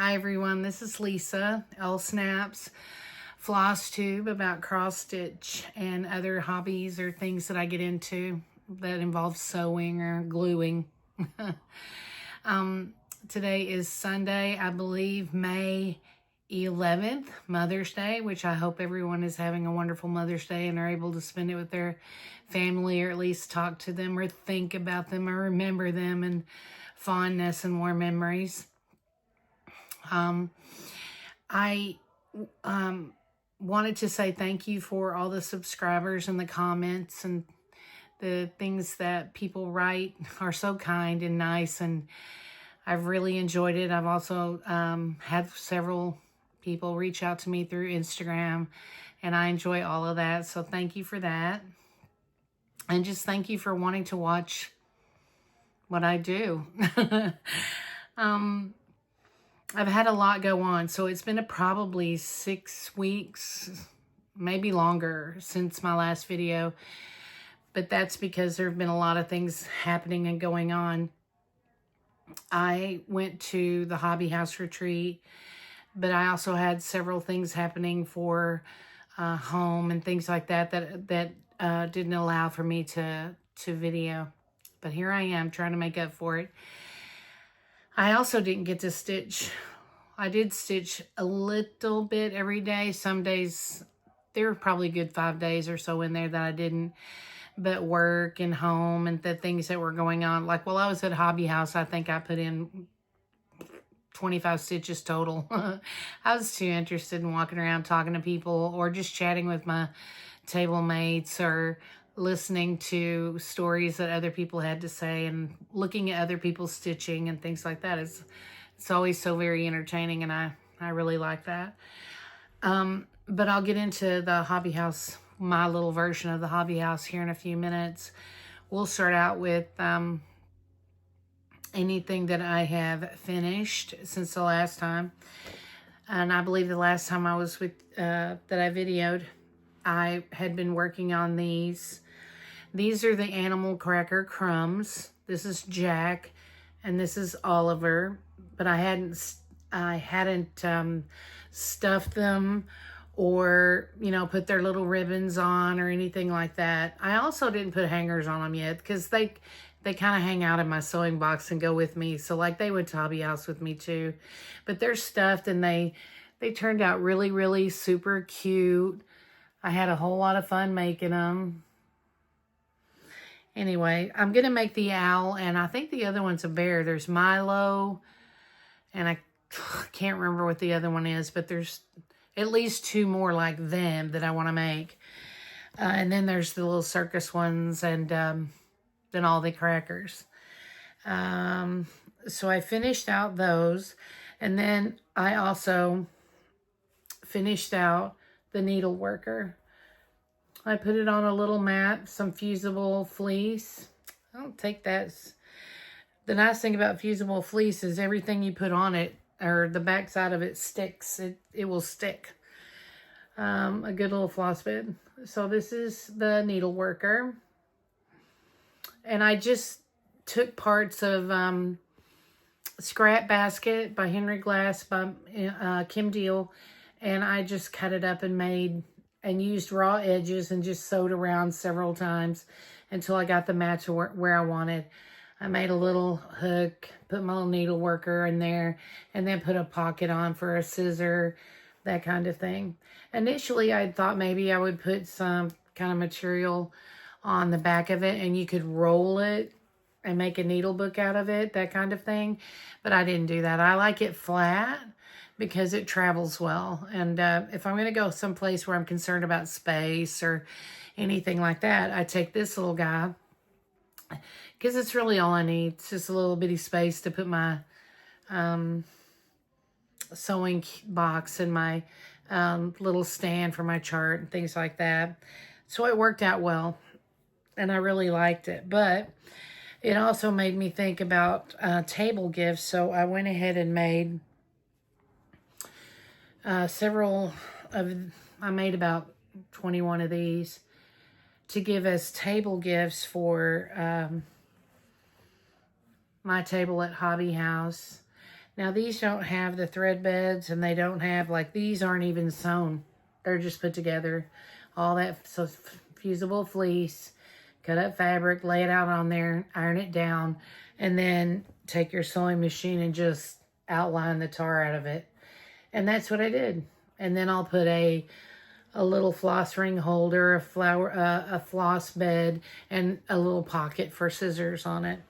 Hi everyone, this is Lisa, ElleSnaps Flosstube, about cross stitch and other hobbies or things that I get into that involve sewing or gluing. Today is Sunday, I believe May 11th, Mother's Day, which I hope everyone is having a wonderful Mother's Day and are able to spend it with their family, or at least talk to them or think about them or remember them and fondness and warm memories. I wanted to say thank you for all the subscribers and the comments, and the things that people write are so kind and nice, and I've really enjoyed it. I've also had several people reach out to me through Instagram, and I enjoy all of that, so thank you for that. And just thank you for wanting to watch what I do. I've had a lot go on, so it's been probably 6 weeks, maybe longer, since my last video. But that's because there have been a lot of things happening and going on. I went to the hobby house retreat, but I also had several things happening for home and things like that didn't allow for me to video. But here I am trying to make up for it. I also didn't get to stitch. I did stitch a little bit every day. Some days, there were probably a good 5 days or so in there that I didn't. But work and home and the things that were going on. Like while I was at Hobby House, I think I put in 25 stitches total. I was too interested in walking around talking to people or just chatting with my table mates or listening to stories that other people had to say and looking at other people's stitching and things like that. It's always so very entertaining, and I really like that. But I'll get into the hobby house, my little version of the hobby house, here in a few minutes. We'll start out with anything that I have finished since the last time. And I believe the last time I was with that I videoed, I had been working on these. These are the animal cracker Crumbs. This is Jack, and this is Oliver. But I hadn't stuffed them or, put their little ribbons on or anything like that. I also didn't put hangers on them yet because they kind of hang out in my sewing box and go with me. So like they went to Hobby House with me too. But they're stuffed, and they turned out really, really super cute. I had a whole lot of fun making them. Anyway, I'm going to make the owl, and I think the other one's a bear. There's Milo, and I can't remember what the other one is, but there's at least 2 more like them that I want to make. And then there's the little circus ones, and then all the crackers. So I finished out those, and then I also finished out the Needleworker. I put it on a little mat, some fusible fleece. I'll take that. The nice thing about fusible fleece is everything you put on it, or the back side of it, sticks. It will stick. A good little floss bed. So this is the Needleworker. And I just took parts of Scrap Basket by Henry Glass by Kim Deal, and I just cut it up and made and used raw edges and just sewed around several times until I got the match where I wanted. I made a little hook, put my little Needleworker in there, and then put a pocket on for a scissor, that kind of thing. Initially, I thought maybe I would put some kind of material on the back of it, and you could roll it and make a needle book out of it, that kind of thing. But I didn't do that. I like it flat because it travels well. And if I'm going to go someplace where I'm concerned about space or anything like that, I take this little guy, because it's really all I need. It's just a little bitty space to put my sewing box and my little stand for my chart and things like that. So it worked out well, and I really liked it. But it also made me think about table gifts. So I went ahead and made I made about 21 of these to give as table gifts for my table at Hobby House. Now these don't have the thread beds, and they don't have, like, these aren't even sewn. They're just put together. All that, so fusible fleece, cut up fabric, lay it out on there, iron it down, and then take your sewing machine and just outline the tar out of it. And that's what I did. And then I'll put a little floss ring holder, a floss bed, and a little pocket for scissors on it.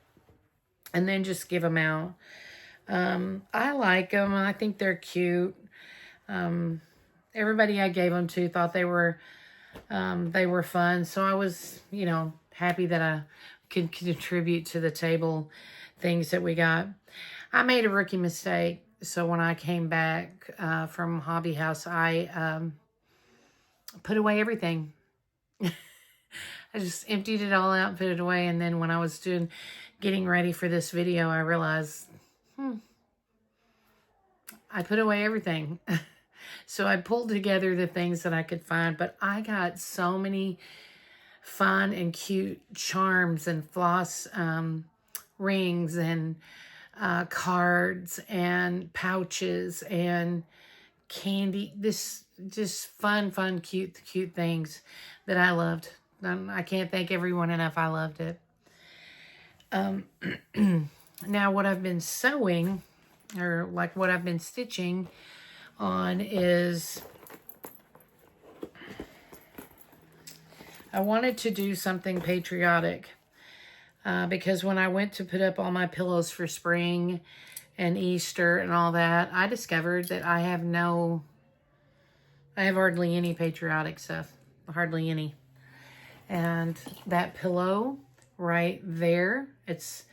And then just give them out. I like them. I think they're cute. Everybody I gave them to thought they were fun. So I was, you know, happy that I could contribute to the table things that we got. I made a rookie mistake. So when I came back from Hobby House, I put away everything. I just emptied it all out, put it away. And then when I was getting ready for this video, I realized, I put away everything. So I pulled together the things that I could find, but I got so many fun and cute charms and floss rings and cards and pouches and candy. This just fun, cute things that I loved. I can't thank everyone enough. I loved it. Now what I've been sewing, or like what I've been stitching on, is I wanted to do something patriotic because when I went to put up all my pillows for spring and Easter and all that, I discovered that I have hardly any patriotic stuff, hardly any. And that pillow right there, it's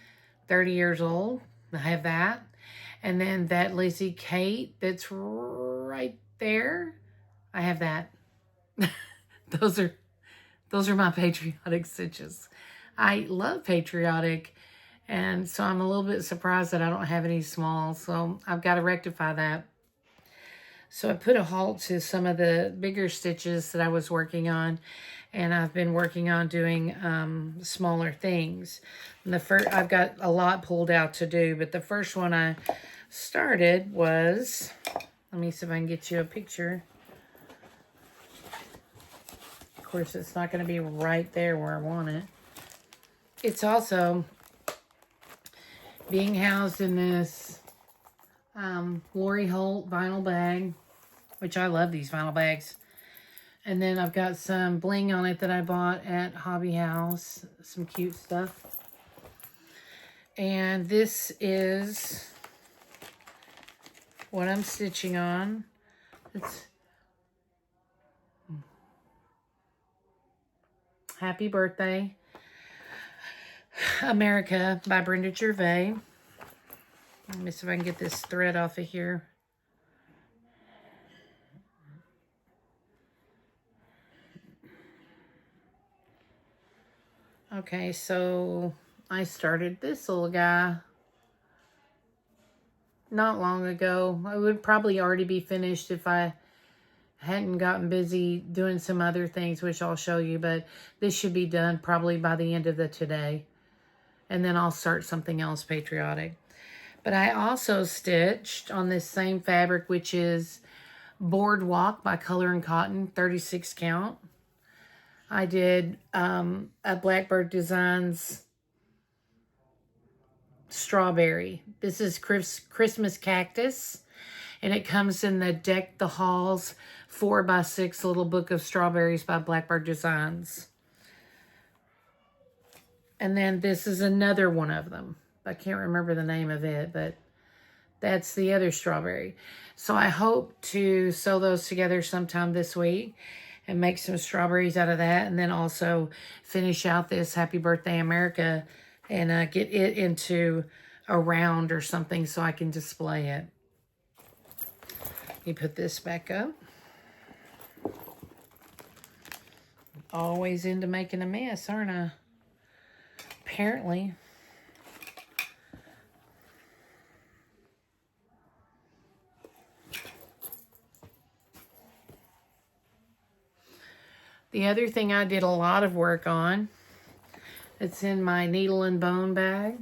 30 years old. I have that. And then that Lizzie Kate that's right there, I have that. Those are my patriotic stitches. I love patriotic, and so I'm a little bit surprised that I don't have any small, so I've got to rectify that. So I put a halt to some of the bigger stitches that I was working on, and I've been working on doing smaller things. And I've got a lot pulled out to do, but the first one I started was, let me see if I can get you a picture. Of course, it's not going to be right there where I want it. It's also being housed in this Lori Holt vinyl bag, which I love these vinyl bags. And then I've got some bling on it that I bought at Hobby House, some cute stuff. And this is what I'm stitching on. It's Happy Birthday, America by Brenda Gervais. Let me see if I can get this thread off of here. Okay, so I started this little guy not long ago. I would probably already be finished if I hadn't gotten busy doing some other things, which I'll show you, but this should be done probably by the end of today. And then I'll start something else patriotic. But I also stitched on this same fabric, which is Boardwalk by Color and Cotton, 36 count. I did a Blackbird Designs strawberry. This is Christmas Cactus, and it comes in the Deck the Halls 4x6 little book of strawberries by Blackbird Designs. And then this is another one of them. I can't remember the name of it, but that's the other strawberry. So I hope to sew those together sometime this week and make some strawberries out of that. And then also finish out this Happy Birthday America and get it into a round or something so I can display it. Let me put this back up. Always into making a mess, aren't I? Apparently. The other thing I did a lot of work on, it's in my needle and bone bag.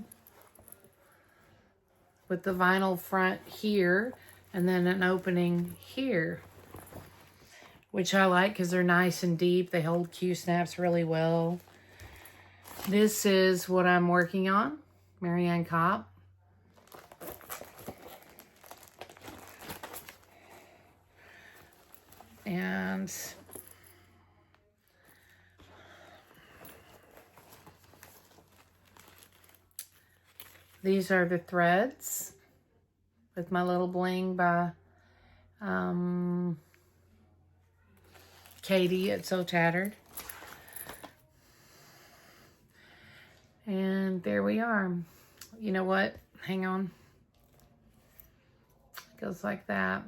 with the vinyl front here and then an opening here, which I like because they're nice and deep. They hold Q-snaps really well. This is what I'm working on, Ann Copp. And these are the threads with my little bling by Katie at Sew Tattered. And there we are. You know what? Hang on. It goes like that.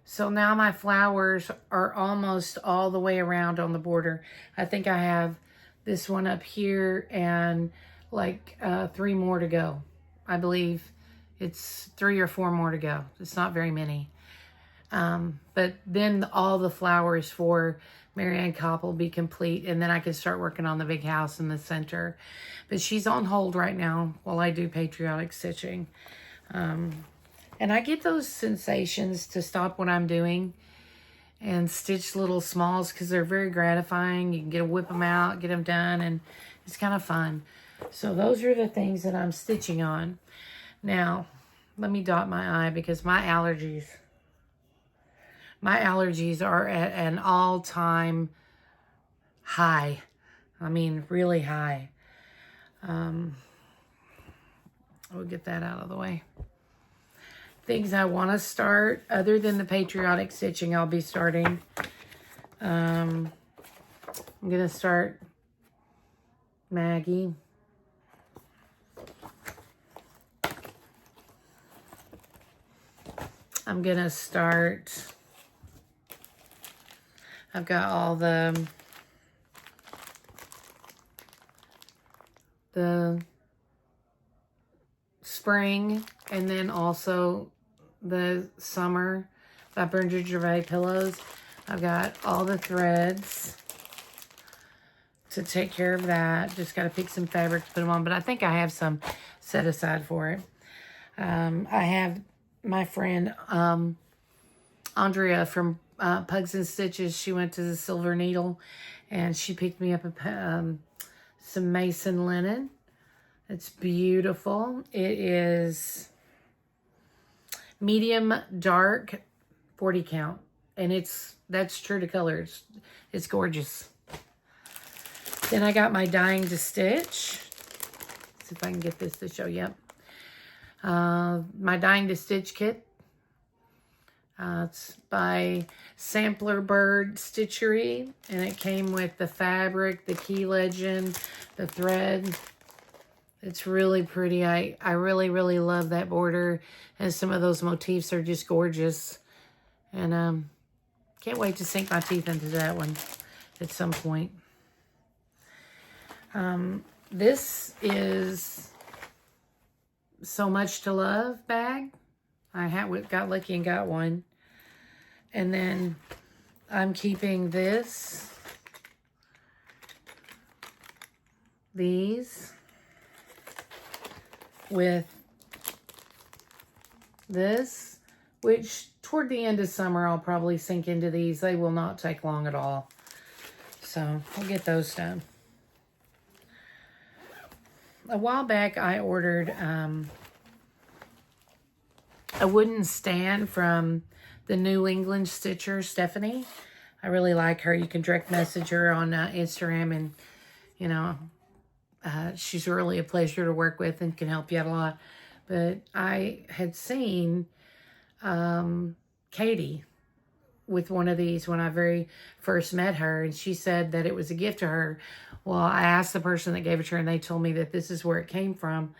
So now my flowers are almost all the way around on the border. I think I have this one up here and like 3 more to go. I believe it's 3 or 4 more to go. It's not very many. But then all the flowers for Ann Copp will be complete, and then I can start working on the big house in the center. But she's on hold right now while I do patriotic stitching. And I get those sensations to stop what I'm doing and stitch little smalls because they're very gratifying. You can get to whip them out, get them done, and it's kind of fun. So those are the things that I'm stitching on. Now, let me dot my I because my allergies are at an all-time high. I mean, really high. We'll get that out of the way. Things I want to start, other than the patriotic stitching, I'll be starting. I'm going to start Maggie. I'm going to start... I've got all the spring and then also the summer by Brenda Gervais pillows. I've got all the threads to take care of that. Just got to pick some fabric to put them on, but I think I have some set aside for it. I have my friend Andrea from Pugs and Stitches. She went to the Silver Needle and she picked me up some Mason linen. It's beautiful. It is medium dark 40 count, and that's true to color. It's gorgeous. Then I got my Dying to Stitch. Let's see if I can get this to show. Yep. My Dying to Stitch kit. It's by Sampler Bird Stitchery, and it came with the fabric, the key legend, the thread. It's really pretty. I really, really love that border, and some of those motifs are just gorgeous. And can't wait to sink my teeth into that one at some point. This is So Much to Love bag. I got lucky and got one. And then I'm keeping these with this, which toward the end of summer, I'll probably sink into these. They will not take long at all. So we'll get those done. A while back, I ordered a wooden stand from the New England Stitcher, Stephanie. I really like her. You can direct message her on Instagram, and, you know, she's really a pleasure to work with and can help you out a lot. But I had seen Katie with one of these when I very first met her, and she said that it was a gift to her. Well, I asked the person that gave it to her, and they told me that this is where it came from.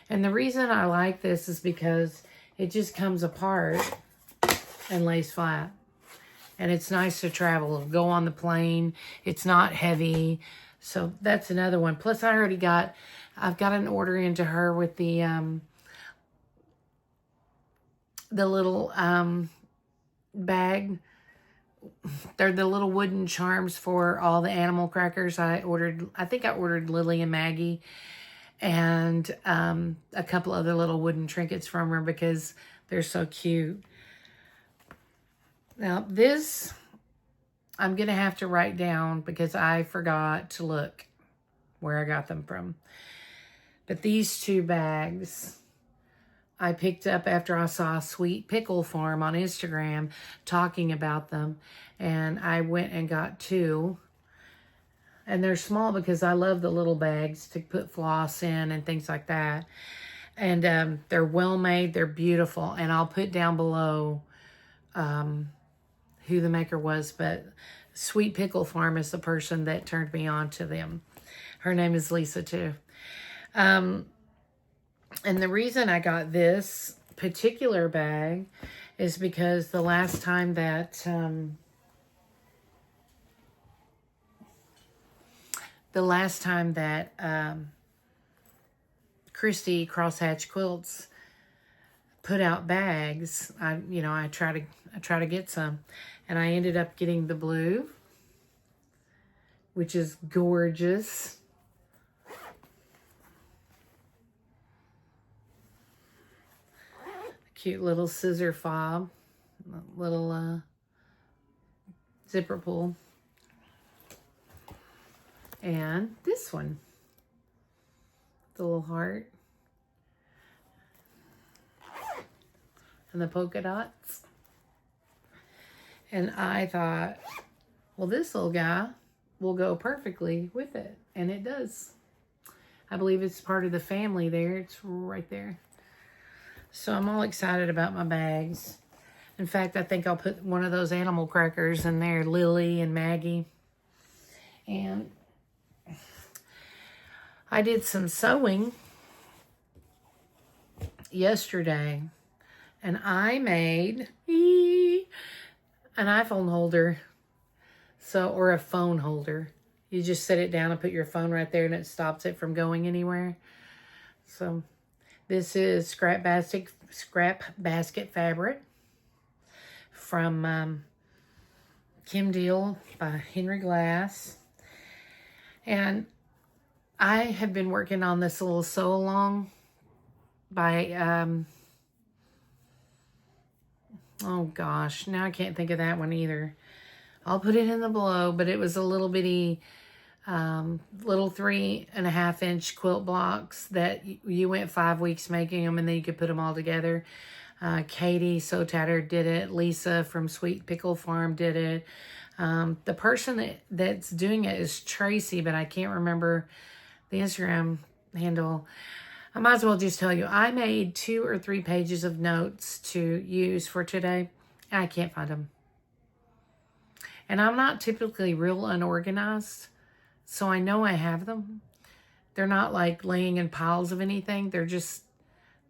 And the reason I like this is because it just comes apart and lays flat. And it's nice to travel. It'll go on the plane. It's not heavy. So that's another one. Plus, I've got an order into her with the little bag. They're the little wooden charms for all the animal crackers. I think I ordered Lily and Maggie. and a couple other little wooden trinkets from her because they're so cute. Now this, I'm going to have to write down because I forgot to look where I got them from. But these 2 bags I picked up after I saw Sweet Pickle Farm on Instagram talking about them. And I went and got 2. And they're small because I love the little bags to put floss in and things like that. And they're well made. They're beautiful. And I'll put down below who the maker was. But Sweet Pickle Farm is the person that turned me on to them. Her name is Lisa too. And the reason I got this particular bag is because the last time that Christy Crosshatch Quilts put out bags, I try to get some, and I ended up getting the blue, which is gorgeous. Cute little scissor fob, little zipper pull. And this one, the little heart. And the polka dots. And I thought, well, this little guy will go perfectly with it. And it does. I believe it's part of the family there. It's right there. So I'm all excited about my bags. In fact, I think I'll put one of those animal crackers in there, Lily and Maggie. And I did some sewing yesterday. And I made an iPhone holder. Or a phone holder. You just set it down and put your phone right there and it stops it from going anywhere. So this is scrap basket fabric from Kim Deal by Henry Glass. And I have been working on this little sew along by, oh gosh, now I can't think of that one either. I'll put it in the below, but it was a little bitty, little 3.5-inch quilt blocks that you went 5 weeks making them, and then you could put them all together. Katie So Tattered did it. Lisa from Sweet Pickle Farm did it. The person that's doing it is Tracy, but I can't remember the Instagram handle. I might as well just tell you, I made 2 or 3 pages of notes to use for today, and I can't find them. And I'm not typically real unorganized, so I know I have them. They're not like laying in piles of anything. They're just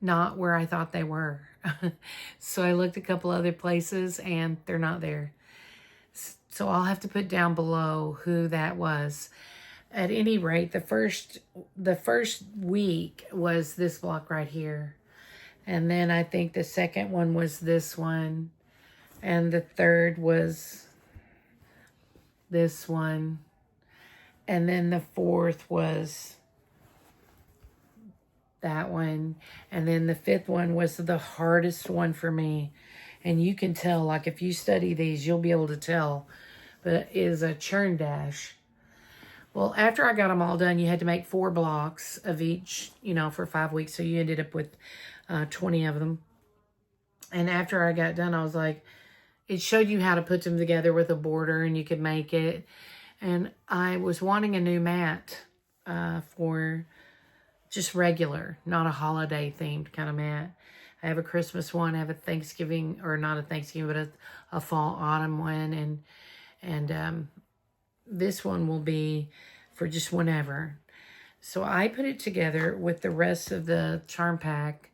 not where I thought they were. So I looked a couple other places and they're not there. So I'll have to put down below who that was. At any rate, the first week was this block right here. And then I think the second one was this one. And the third was this one. And then the fourth was that one. And then the fifth one was the hardest one for me. And you can tell, like if you study these, you'll be able to tell. But it is a churn dash. Well, after I got them all done, you had to make 4 blocks of each, for 5 weeks. So you ended up with 20 of them. And after I got done, I was like, it showed you how to put them together with a border and you could make it. And I was wanting a new mat for just regular, not a holiday themed kind of mat. I have a Christmas one, I have a Thanksgiving, or not a Thanksgiving, but a fall autumn one. And this one will be for just whenever. So I put it together with the rest of the charm pack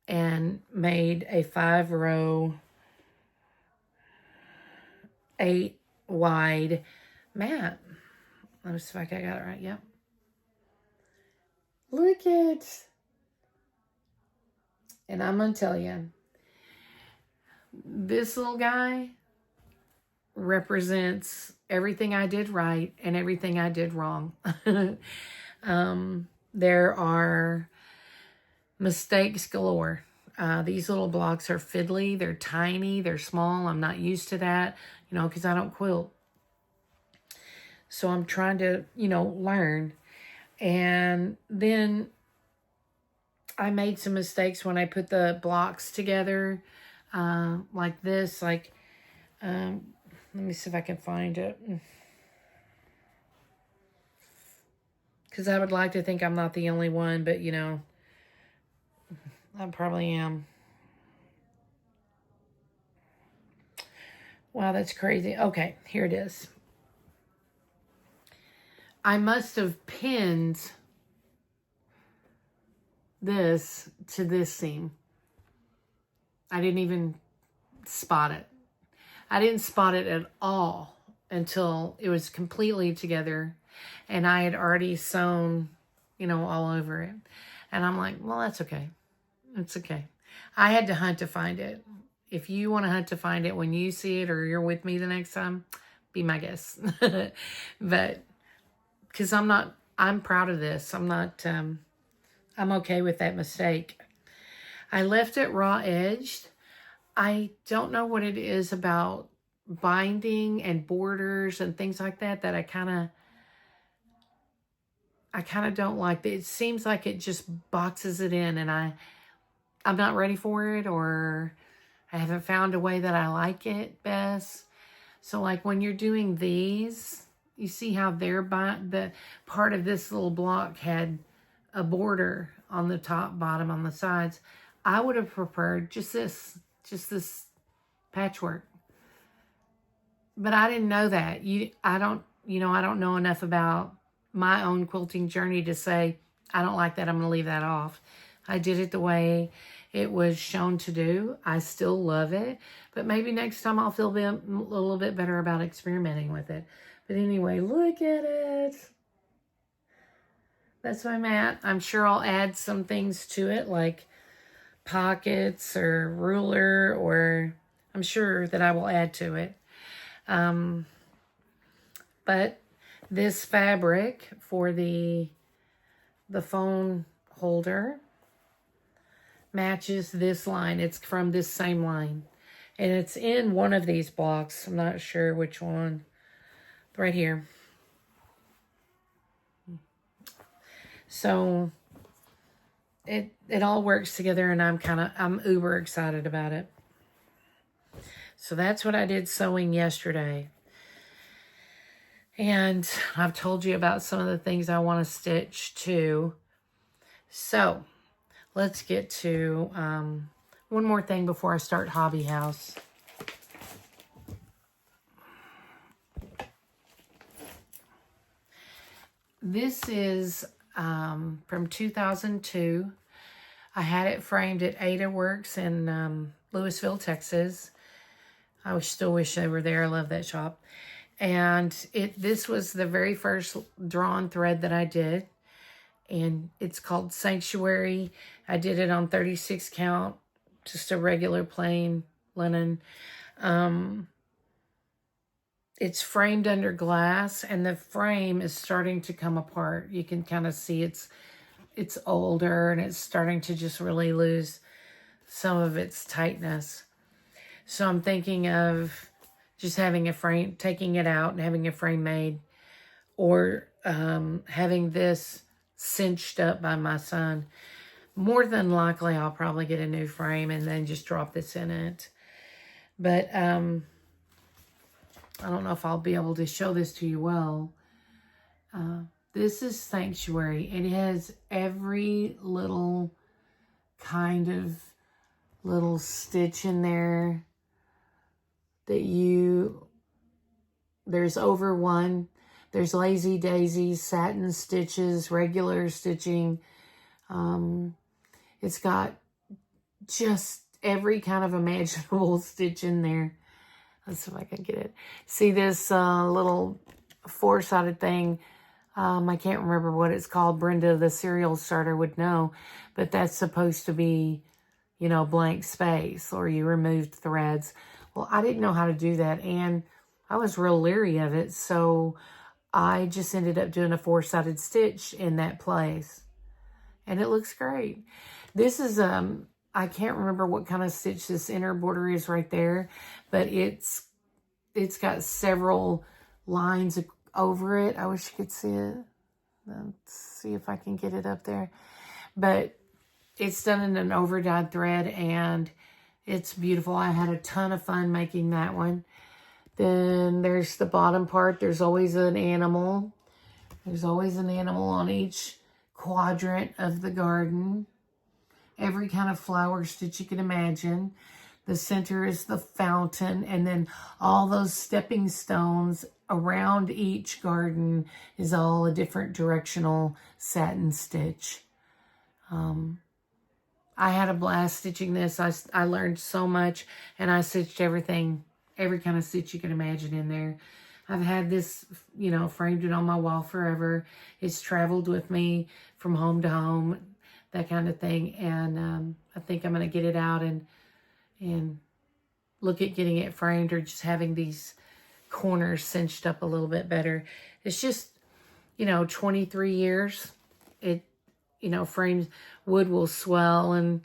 and made a 5-row, 8 wide mat. Let me see if I got it right. Yep. Look it. And I'm going to tell you, this little guy represents everything I did right and everything I did wrong. there are mistakes galore. These little blocks are fiddly. They're tiny. They're small. I'm not used to that, you know, because I don't quilt. So I'm trying to, you know, learn. And then I made some mistakes when I put the blocks together like this. Like, let me see if I can find it. Because I would like to think I'm not the only one, but, you know, I probably am. Wow, that's crazy. Okay, here it is. I must have pinned this to this seam. I didn't even spot it. I didn't spot it at all until it was completely together and I had already sewn, you know, all over it. And I'm like, well, that's okay. It's okay. I had to hunt to find it. If you want to hunt to find it when you see it or you're with me the next time, be my guest. But because I'm proud of this. I'm okay with that mistake. I left it raw edged. I don't know what it is about binding and borders and things like that that I kind of don't like. It seems like it just boxes it in and I'm not ready for it, or I haven't found a way that I like it best. So like when you're doing these, you see how the part of this little block had a border on the top, bottom, on the sides. I would have preferred just this patchwork. But I didn't know that. I don't know enough about my own quilting journey to say, I don't like that, I'm going to leave that off. I did it the way it was shown to do. I still love it. But maybe next time I'll feel a little bit better about experimenting with it. But anyway, look at it. That's my mat. I'm sure I'll add some things to it, like pockets or ruler, or I'm sure that I will add to it. But this fabric for the phone holder matches this line. It's from this same line. And it's in one of these blocks. I'm not sure which one. Right here. So it all works together and I'm uber excited about it. So that's what I did sewing yesterday. And I've told you about some of the things I want to stitch too. So let's get to one more thing before I start Hobby House. This is from 2002. I had it framed at Ada Works in Louisville, Texas. I still wish they were there. I love that shop. And this was the very first drawn thread that I did. And it's called Sanctuary. I did it on 36 count, just a regular plain linen. It's framed under glass and the frame is starting to come apart. You can kind of see it's older and it's starting to just really lose some of its tightness. So I'm thinking of just having a frame, taking it out and having a frame made, or having this cinched up by my son. More than likely, I'll probably get a new frame and then just drop this in it. But I don't know if I'll be able to show this to you well. This is Sanctuary. It has every little kind of little stitch in there that there's over one. There's lazy daisies, satin stitches, regular stitching. It's got just every kind of imaginable stitch in there. Let's see if I can get it. See this little four-sided thing? I can't remember what it's called. Brenda, the serial starter, would know. But that's supposed to be, you know, blank space, or you removed threads. Well, I didn't know how to do that, and I was real leery of it, so I just ended up doing a four-sided stitch in that place. and it looks great. This is, I can't remember what kind of stitch this inner border is right there, but it's got several lines over it. I wish you could see it. Let's see if I can get it up there. But it's done in an over-dyed thread, and it's beautiful. I had a ton of fun making that one. Then there's the bottom part. There's always an animal. There's always an animal on each quadrant of the garden. Every kind of flowers that you can imagine. The center is the fountain, and then all those stepping stones around each garden is all a different directional satin stitch. I had a blast stitching this. I learned so much, and I stitched everything, every kind of stitch you can imagine in there. I've had this, you know, framed it on my wall forever. It's traveled with me from home to home, that kind of thing. And I think I'm going to get it out and look at getting it framed, or just having these corners cinched up a little bit better. It's just, you know, 23 years. It, you know, framed wood will swell and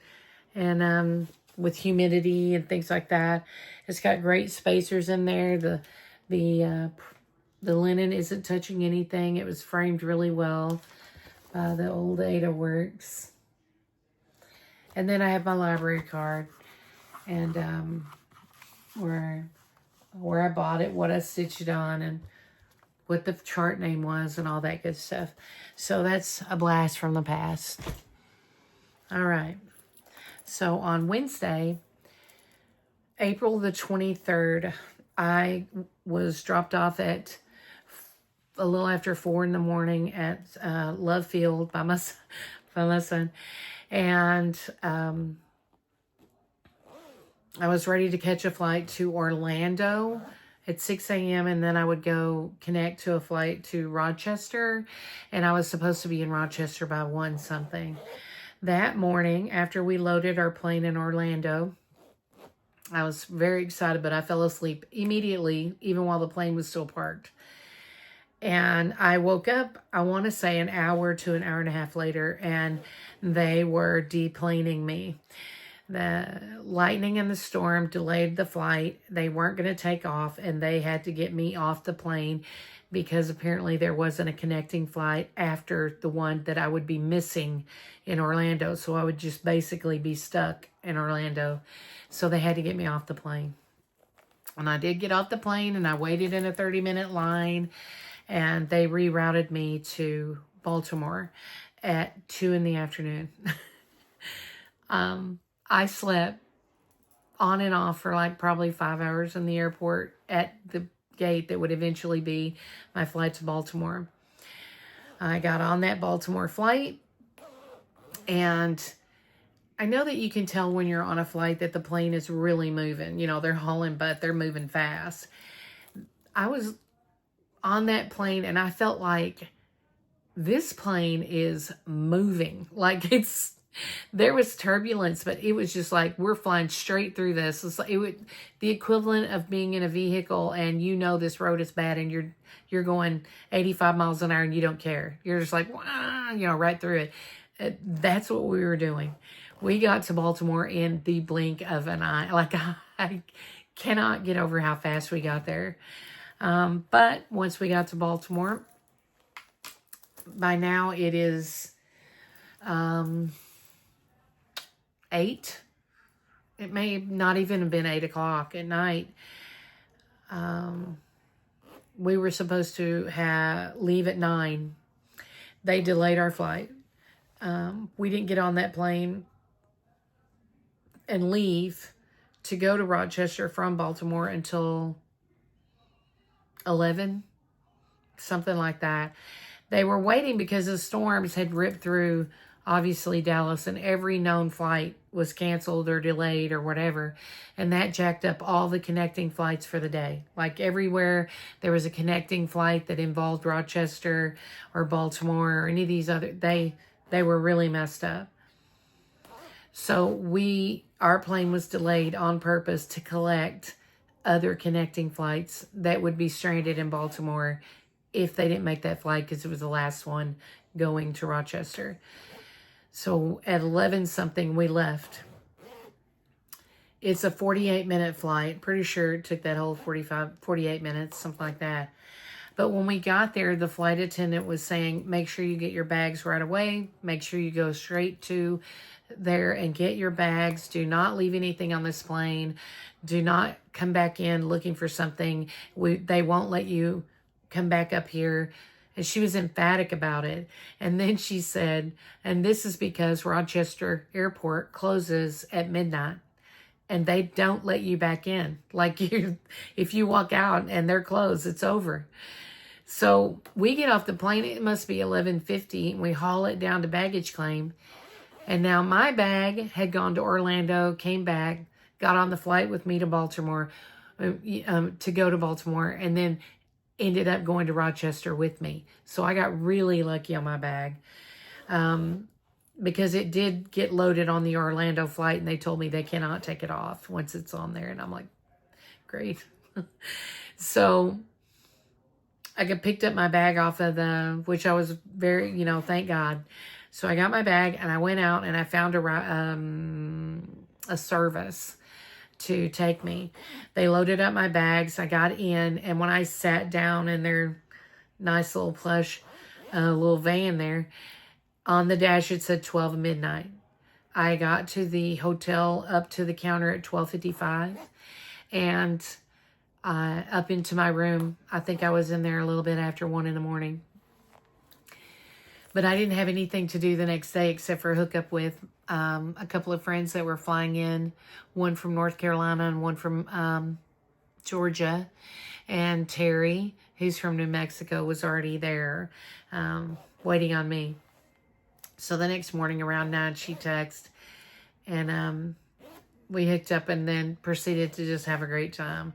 with humidity and things like that. It's got great spacers in there. The linen isn't touching anything. It was framed really well by the old Needleworks. And then I have my library card, and where I bought it, what I stitched it on, and what the chart name was, and all that good stuff. So that's a blast from the past. All right. So on Wednesday, April the 23rd, I was dropped off at a little after 4 in the morning at Love Field by my son. And I was ready to catch a flight to Orlando at 6 a.m. and then I would go connect to a flight to Rochester, and I was supposed to be in Rochester by 1 something. That morning, after we loaded our plane in Orlando, I was very excited, but I fell asleep immediately, even while the plane was still parked. And I woke up, I want to say an hour to an hour and a half later, and they were deplaning me. The lightning and the storm delayed the flight. They weren't going to take off, and they had to get me off the plane because apparently there wasn't a connecting flight after the one that I would be missing in Orlando. So I would just basically be stuck in Orlando. So they had to get me off the plane. And I did get off the plane, and I waited in a 30-minute line, and they rerouted me to Baltimore at 2 in the afternoon. I slept on and off for like probably 5 hours in the airport at the gate that would eventually be my flight to Baltimore. I got on that Baltimore flight, and I know that you can tell when you're on a flight that the plane is really moving. You know, they're hauling butt, they're moving fast. I was on that plane, and I felt like this plane is moving. Like there was turbulence, but it was just like, we're flying straight through this. It's like the equivalent of being in a vehicle, and you know this road is bad, and you're going 85 miles an hour and you don't care. You're just like, wah, you know, right through it. That's what we were doing. We got to Baltimore in the blink of an eye. Like, I cannot get over how fast we got there. But once we got to Baltimore, by now it is 8. It may not even have been 8 o'clock at night. We were supposed to leave at 9. They delayed our flight. We didn't get on that plane and leave to go to Rochester from Baltimore until 11, something like that. They were waiting because the storms had ripped through, obviously, Dallas, and every known flight was canceled or delayed or whatever. And that jacked up all the connecting flights for the day. Like everywhere there was a connecting flight that involved Rochester or Baltimore or any of these other, they were really messed up. So our plane was delayed on purpose to collect other connecting flights that would be stranded in Baltimore if they didn't make that flight, because it was the last one going to Rochester. So at 11 something, we left. It's a 48-minute flight. Pretty sure it took that whole 48 minutes, something like that. But when we got there, the flight attendant was saying, make sure you get your bags right away. Make sure you go straight to there and get your bags. Do not leave anything on this plane. Do not come back in looking for something. They won't let you come back up here. And she was emphatic about it. And then she said, and this is because Rochester Airport closes at midnight. And they don't let you back in. Like if you walk out and they're closed, it's over. So we get off the plane. It must be 11:50. And we haul it down to baggage claim. And now my bag had gone to Orlando, came back, got on the flight with me to Baltimore, to go to Baltimore, and then ended up going to Rochester with me. So I got really lucky on my bag. Because it did get loaded on the Orlando flight, and they told me they cannot take it off once it's on there. And I'm like, great. So I picked up my bag off of which I was very, thank God. So I got my bag, and I went out, and I found a service to take me. They loaded up my bags. I got in, and when I sat down in their nice little plush little van there, on the dash, it said 12 midnight. I got to the hotel up to the counter at 12:55 and up into my room. I think I was in there a little bit after 1 in the morning. But I didn't have anything to do the next day except for hook up with a couple of friends that were flying in, one from North Carolina and one from Georgia. And Terry, who's from New Mexico, was already there waiting on me. So the next morning around 9, she texted, and we hooked up and then proceeded to just have a great time.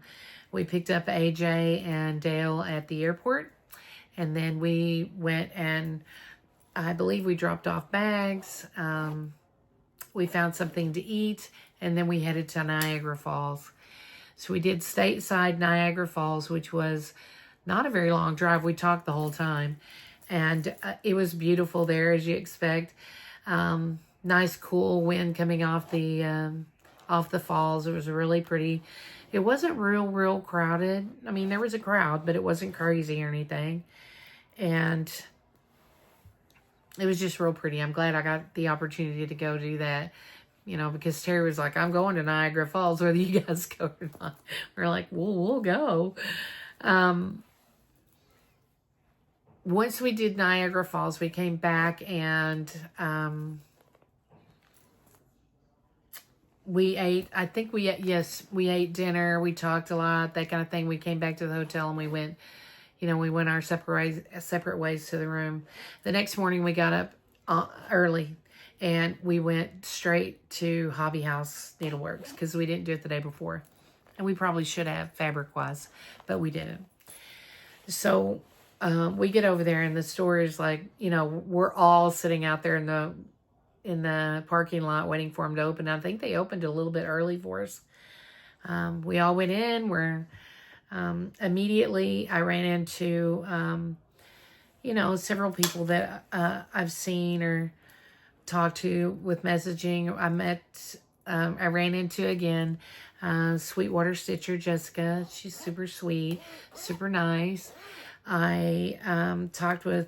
We picked up AJ and Dale at the airport, and then we went and I believe we dropped off bags. We found something to eat, and then we headed to Niagara Falls. So we did stateside Niagara Falls, which was not a very long drive. We talked the whole time. And it was beautiful there, as you expect. Nice, cool wind coming off the falls. It was really pretty. It wasn't real crowded. I mean, there was a crowd, but it wasn't crazy or anything. And it was just real pretty. I'm glad I got the opportunity to go do that. Because Terry was like, I'm going to Niagara Falls, whether you guys go or not. We're like, well, we'll go. Once we did Niagara Falls, we came back and we ate, we ate dinner. We talked a lot, that kind of thing. We came back to the hotel and we went our separate ways to the room. The next morning we got up early and we went straight to Hobby House Needleworks because we didn't do it the day before. And we probably should have fabric-wise, but we didn't. So we get over there and the store is like, we're all sitting out there in the parking lot waiting for them to open. I think they opened a little bit early for us. We all went in. Immediately I ran into, several people that I've seen or talked to with messaging. I ran into again, Sweetwater Stitcher Jessica. She's super sweet, super nice. I talked with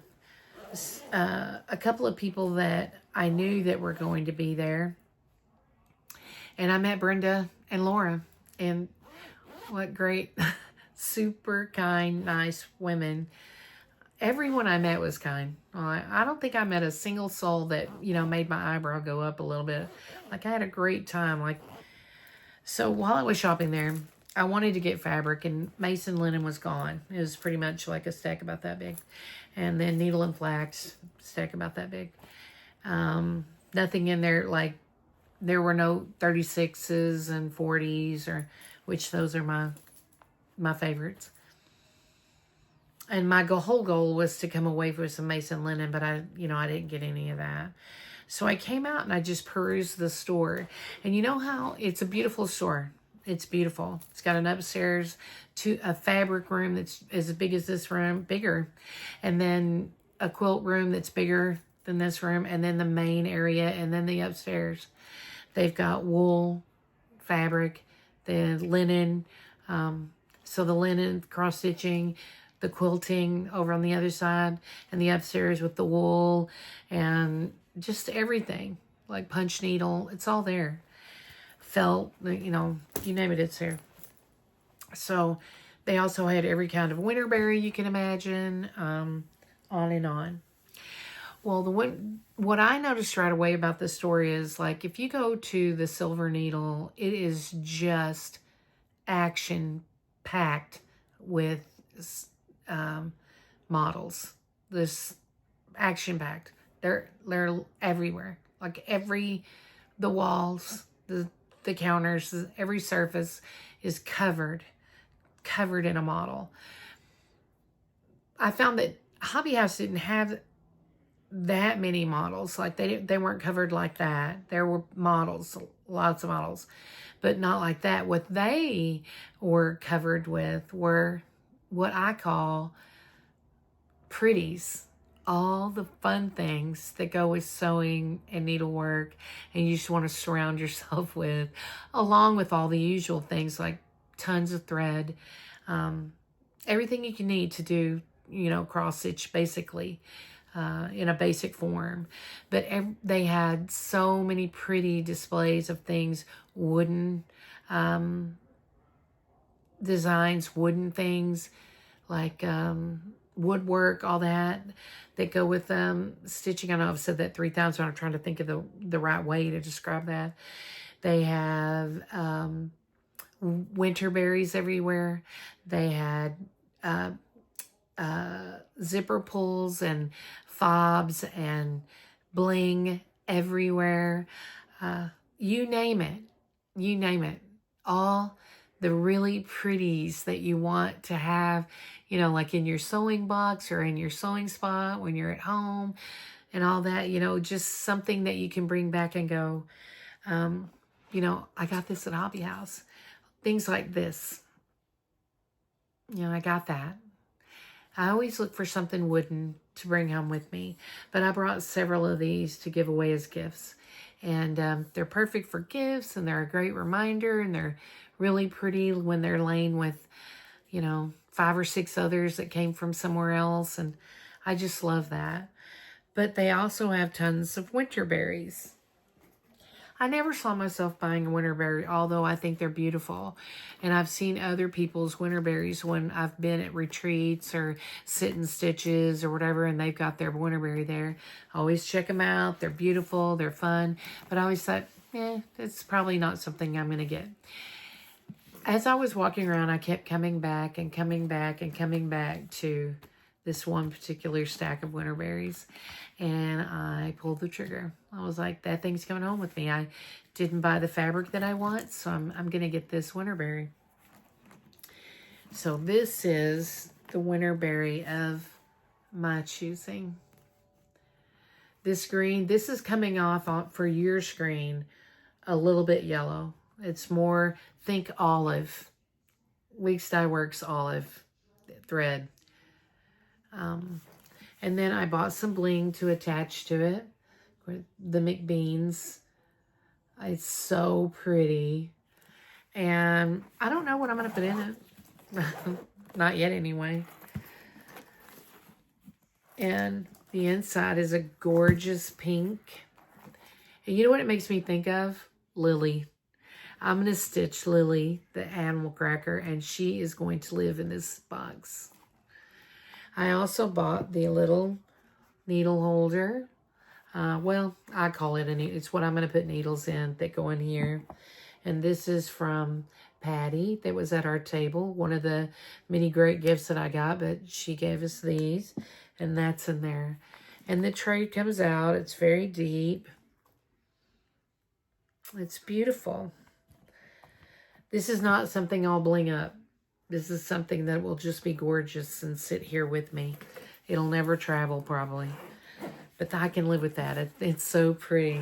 a couple of people that I knew that were going to be there. And I met Brenda and Laura. And what great, super kind, nice women. Everyone I met was kind. I don't think I met a single soul that, made my eyebrow go up a little bit. Like, I had a great time. So while I was shopping there, I wanted to get fabric, and Mason linen was gone. It was pretty much like a stack about that big. And then needle and flax, stack about that big. Nothing in there, there were no 36s and 40s, which those are my favorites. And my whole goal was to come away with some Mason linen, but I didn't get any of that. So I came out and I just perused the store. And you know how it's a beautiful store. It's beautiful. It's got an upstairs to a fabric room that's as big as this room, bigger. And then a quilt room that's bigger than this room, and then the main area, and then the upstairs. They've got wool, fabric, the linen, so the linen cross-stitching, the quilting over on the other side, and the upstairs with the wool, and just everything, like punch needle, it's all there. Felt, you know, you name it, it's there. So they also had every kind of WinterBury you can imagine, on and on. Well, what I noticed right away about this store is, like, if you go to the Silver Needle, it is just action-packed with models. This action-packed. They're everywhere. Like, the walls, the counters, every surface is covered in a model. I found that Hobby House didn't have that many models. Like, they weren't covered like that. There were models, lots of models, but not like that. What they were covered with were what I call pretties. All the fun things that go with sewing and needlework, and you just want to surround yourself with, along with all the usual things like tons of thread, everything you can need to do, you know, cross stitch basically, in a basic form. But they had so many pretty displays of things, wooden designs, wooden things, like woodwork, all that go with stitching. I know I've said that 3 times, but I'm trying to think of the right way to describe that. They have WinterBuries everywhere. They had zipper pulls and fobs and bling everywhere. You name it. All the really pretties that you want to have, you know, like in your sewing box or in your sewing spot when you're at home and all that, you know, just something that you can bring back and go, you know, I got this at Hobby House. Things like this. You know, I got that. I always look for something wooden to bring home with me, but I brought several of these to give away as gifts. And they're perfect for gifts, and they're a great reminder, and they're really pretty when they're laying with, you know, 5 or 6 others that came from somewhere else, and I just love that. But they also have tons of WinterBuries. I never saw myself buying a WinterBury, although I think they're beautiful. And I've seen other people's WinterBuries when I've been at retreats or sit-in stitches or whatever, and they've got their WinterBury there. I always check them out. They're beautiful. They're fun. But I always thought, it's probably not something I'm going to get. As I was walking around, I kept coming back and coming back and coming back to this one particular stack of WinterBuries, and I pulled the trigger. I was like, that thing's coming home with me. I didn't buy the fabric that I want, so I'm going to get this WinterBury. So this is the WinterBury of my choosing. This green, this is coming off for your screen a little bit yellow. It's more, think olive. Weeks Dye Works olive thread. And then I bought some bling to attach to it. The McBeans. It's so pretty. And I don't know what I'm going to put in it. Not yet anyway. And the inside is a gorgeous pink. And you know what it makes me think of? Lily. I'm going to stitch Lily, the animal cracker, and she is going to live in this box. I also bought the little needle holder. Well, I call it a needle. It's what I'm going to put needles in that go in here. And this is from Patty that was at our table. One of the many great gifts that I got, but she gave us these. And that's in there. And the tray comes out. It's very deep. It's beautiful. This is not something I'll bling up. This is something that will just be gorgeous and sit here with me. It'll never travel, probably. But I can live with that. It's so pretty.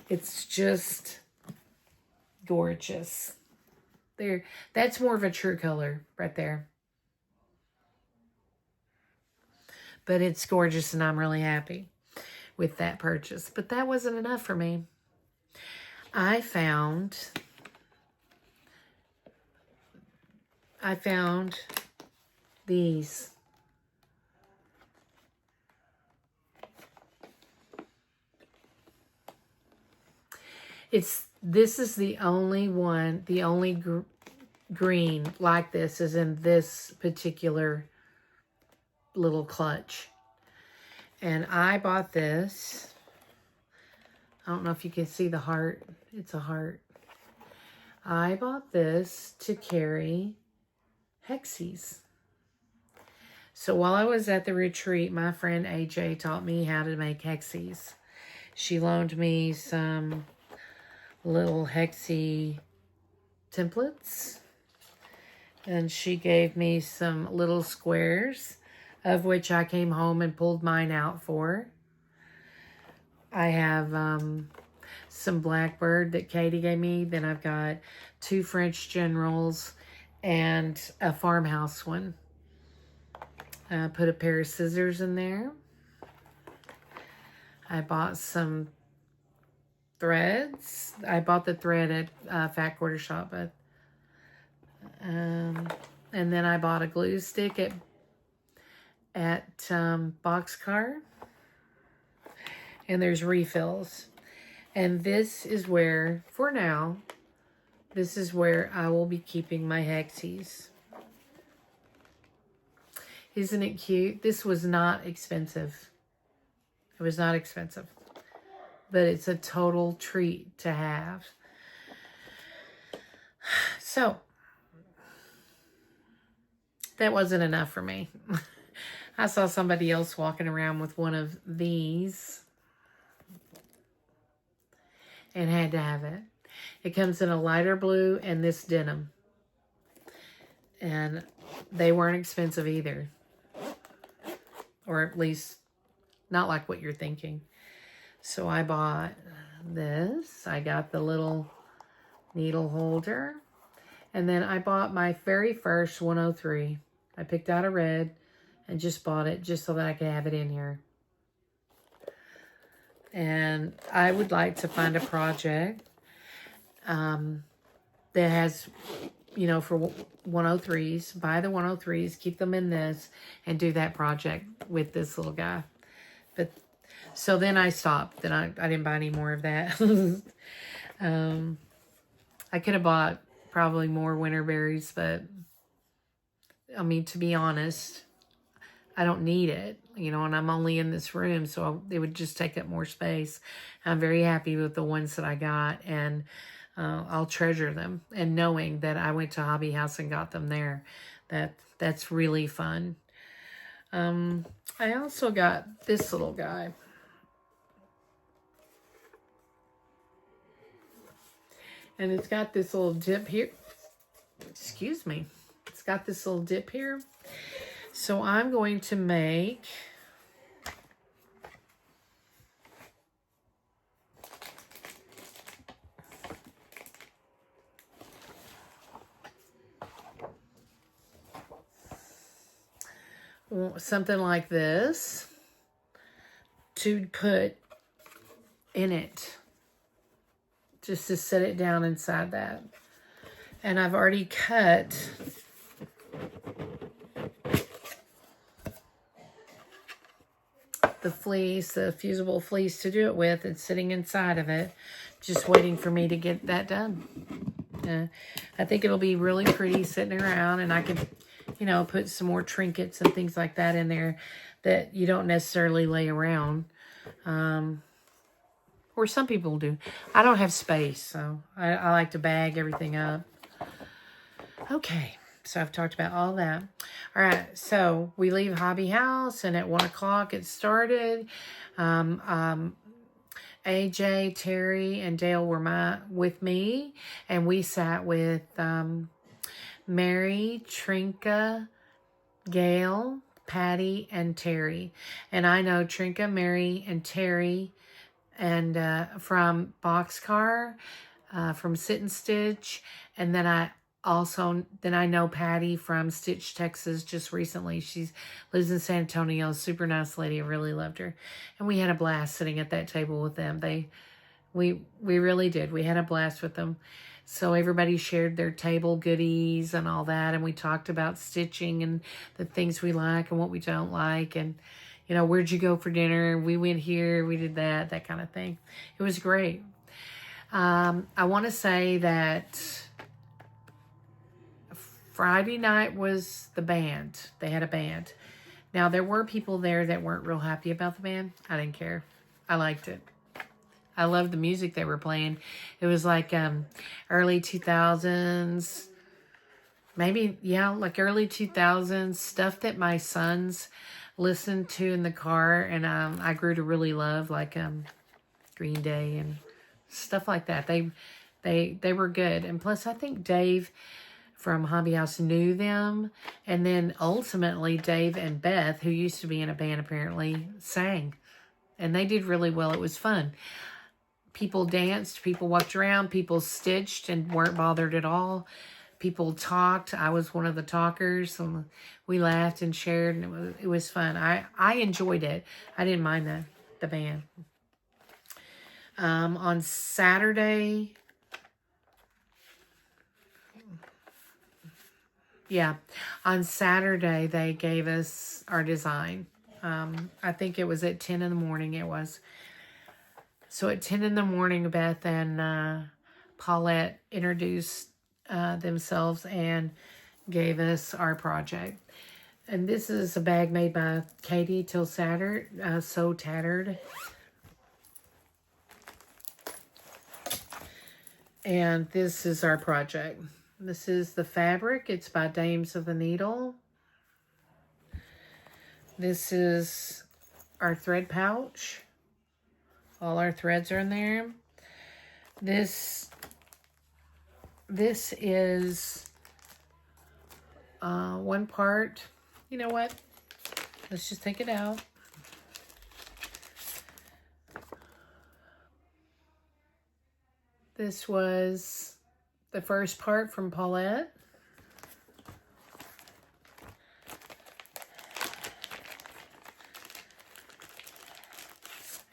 It's just gorgeous. There, that's more of a true color right there. But it's gorgeous, and I'm really happy with that purchase. But that wasn't enough for me. I found these. This is the only one, the only green like this is in this particular little clutch. And I bought this. I don't know if you can see the heart. It's a heart. I bought this to carry hexies. So while I was at the retreat, my friend AJ taught me how to make hexies. She loaned me some little hexie templates. And she gave me some little squares, of which I came home and pulled mine out for. I have some Blackbird that Katie gave me. Then I've got 2 French Generals and a farmhouse one. I put a pair of scissors in there. I bought some threads. I bought the thread at Fat Quarter Shop. But, and then I bought a glue stick at Boxcar. And there's refills. And this is where, for now, this is where I will be keeping my hexies. Isn't it cute? This was not expensive. It was not expensive. But it's a total treat to have. So, that wasn't enough for me. I saw somebody else walking around with one of these. And had to have it. It comes in a lighter blue and this denim. And they weren't expensive either. Or at least not like what you're thinking. So I bought this. I got the little needle holder. And then I bought my very first 103. I picked out a red and just bought it just so that I could have it in here. And I would like to find a project that has, you know, for 103s. Buy the 103s, keep them in this, and do that project with this little guy. But so then I stopped. Then I didn't buy any more of that. I could have bought probably more WinterBurys, but I mean, to be honest, I don't need it, you know, and I'm only in this room, so it would just take up more space. I'm very happy with the ones that I got, and I'll treasure them. And knowing that I went to Hobby House and got them there, that's really fun. I also got this little guy. And it's got this little dip here. Excuse me. It's got this little dip here. So I'm going to make something like this to put in it, just to set it down inside that. And I've already cut the fleece, the fusible fleece to do it with. It's sitting inside of it, just waiting for me to get that done. I think it'll be really pretty sitting around, and I could, you know, put some more trinkets and things like that in there that you don't necessarily lay around. Or some people do. I don't have space, so I like to bag everything up. Okay. So I've talked about all that. All right, so we leave Hobby House, and at 1 o'clock it started. AJ, Terry, and Dale were with me, and we sat with Mary, Trinka, Gail, Patty, and Terry. And I know Trinka, Mary, and Terry, and from Boxcar, from Sit and Stitch, and then also, then I know Patty from Stitch, Texas, just recently. She lives in San Antonio. Super nice lady. I really loved her. And we had a blast sitting at that table with them. We really did. We had a blast with them. So everybody shared their table goodies and all that. And we talked about stitching and the things we like and what we don't like. And, you know, where'd you go for dinner? We went here, we did that kind of thing. It was great. I want to say that Friday night was the band. They had a band. Now, there were people there that weren't real happy about the band. I didn't care. I liked it. I loved the music they were playing. It was like early 2000s. Maybe, yeah, like early 2000s. Stuff that my sons listened to in the car. And I grew to really love, like Green Day and stuff like that. They were good. And plus, I think Dave from Hobby House knew them. And then ultimately, Dave and Beth, who used to be in a band apparently, sang. And they did really well. It was fun. People danced, people walked around, people stitched and weren't bothered at all. People talked. I was one of the talkers. And we laughed and shared, and it was fun. I enjoyed it. I didn't mind the band. On Saturday... Yeah, on Saturday, they gave us our design. I think it was at 10 in the morning it was. So at 10 in the morning, Beth and Paulette introduced themselves and gave us our project. And this is a bag made by Katie Till So Tattered. And this is our project. This is the fabric. It's by Dames of the Needle. This is our thread pouch. All our threads are in there. This is one part. You know what? Let's just take it out. This was the first part from Paulette.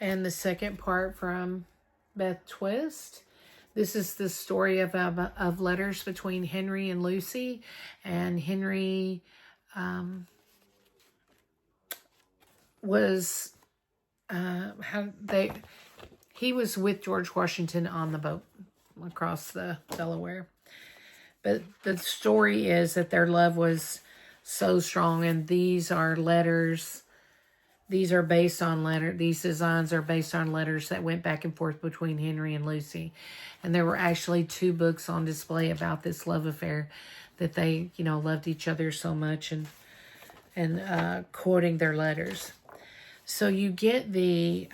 And the second part from Beth Twist. This is the story of letters between Henry and Lucy. And Henry was he was with George Washington on the boat across the Delaware. But the story is that their love was so strong, and these are letters. These are based on these designs are based on letters that went back and forth between Henry and Lucy. And there were actually 2 books on display about this love affair, that they, you know, loved each other so much, and quoting their letters. So you get the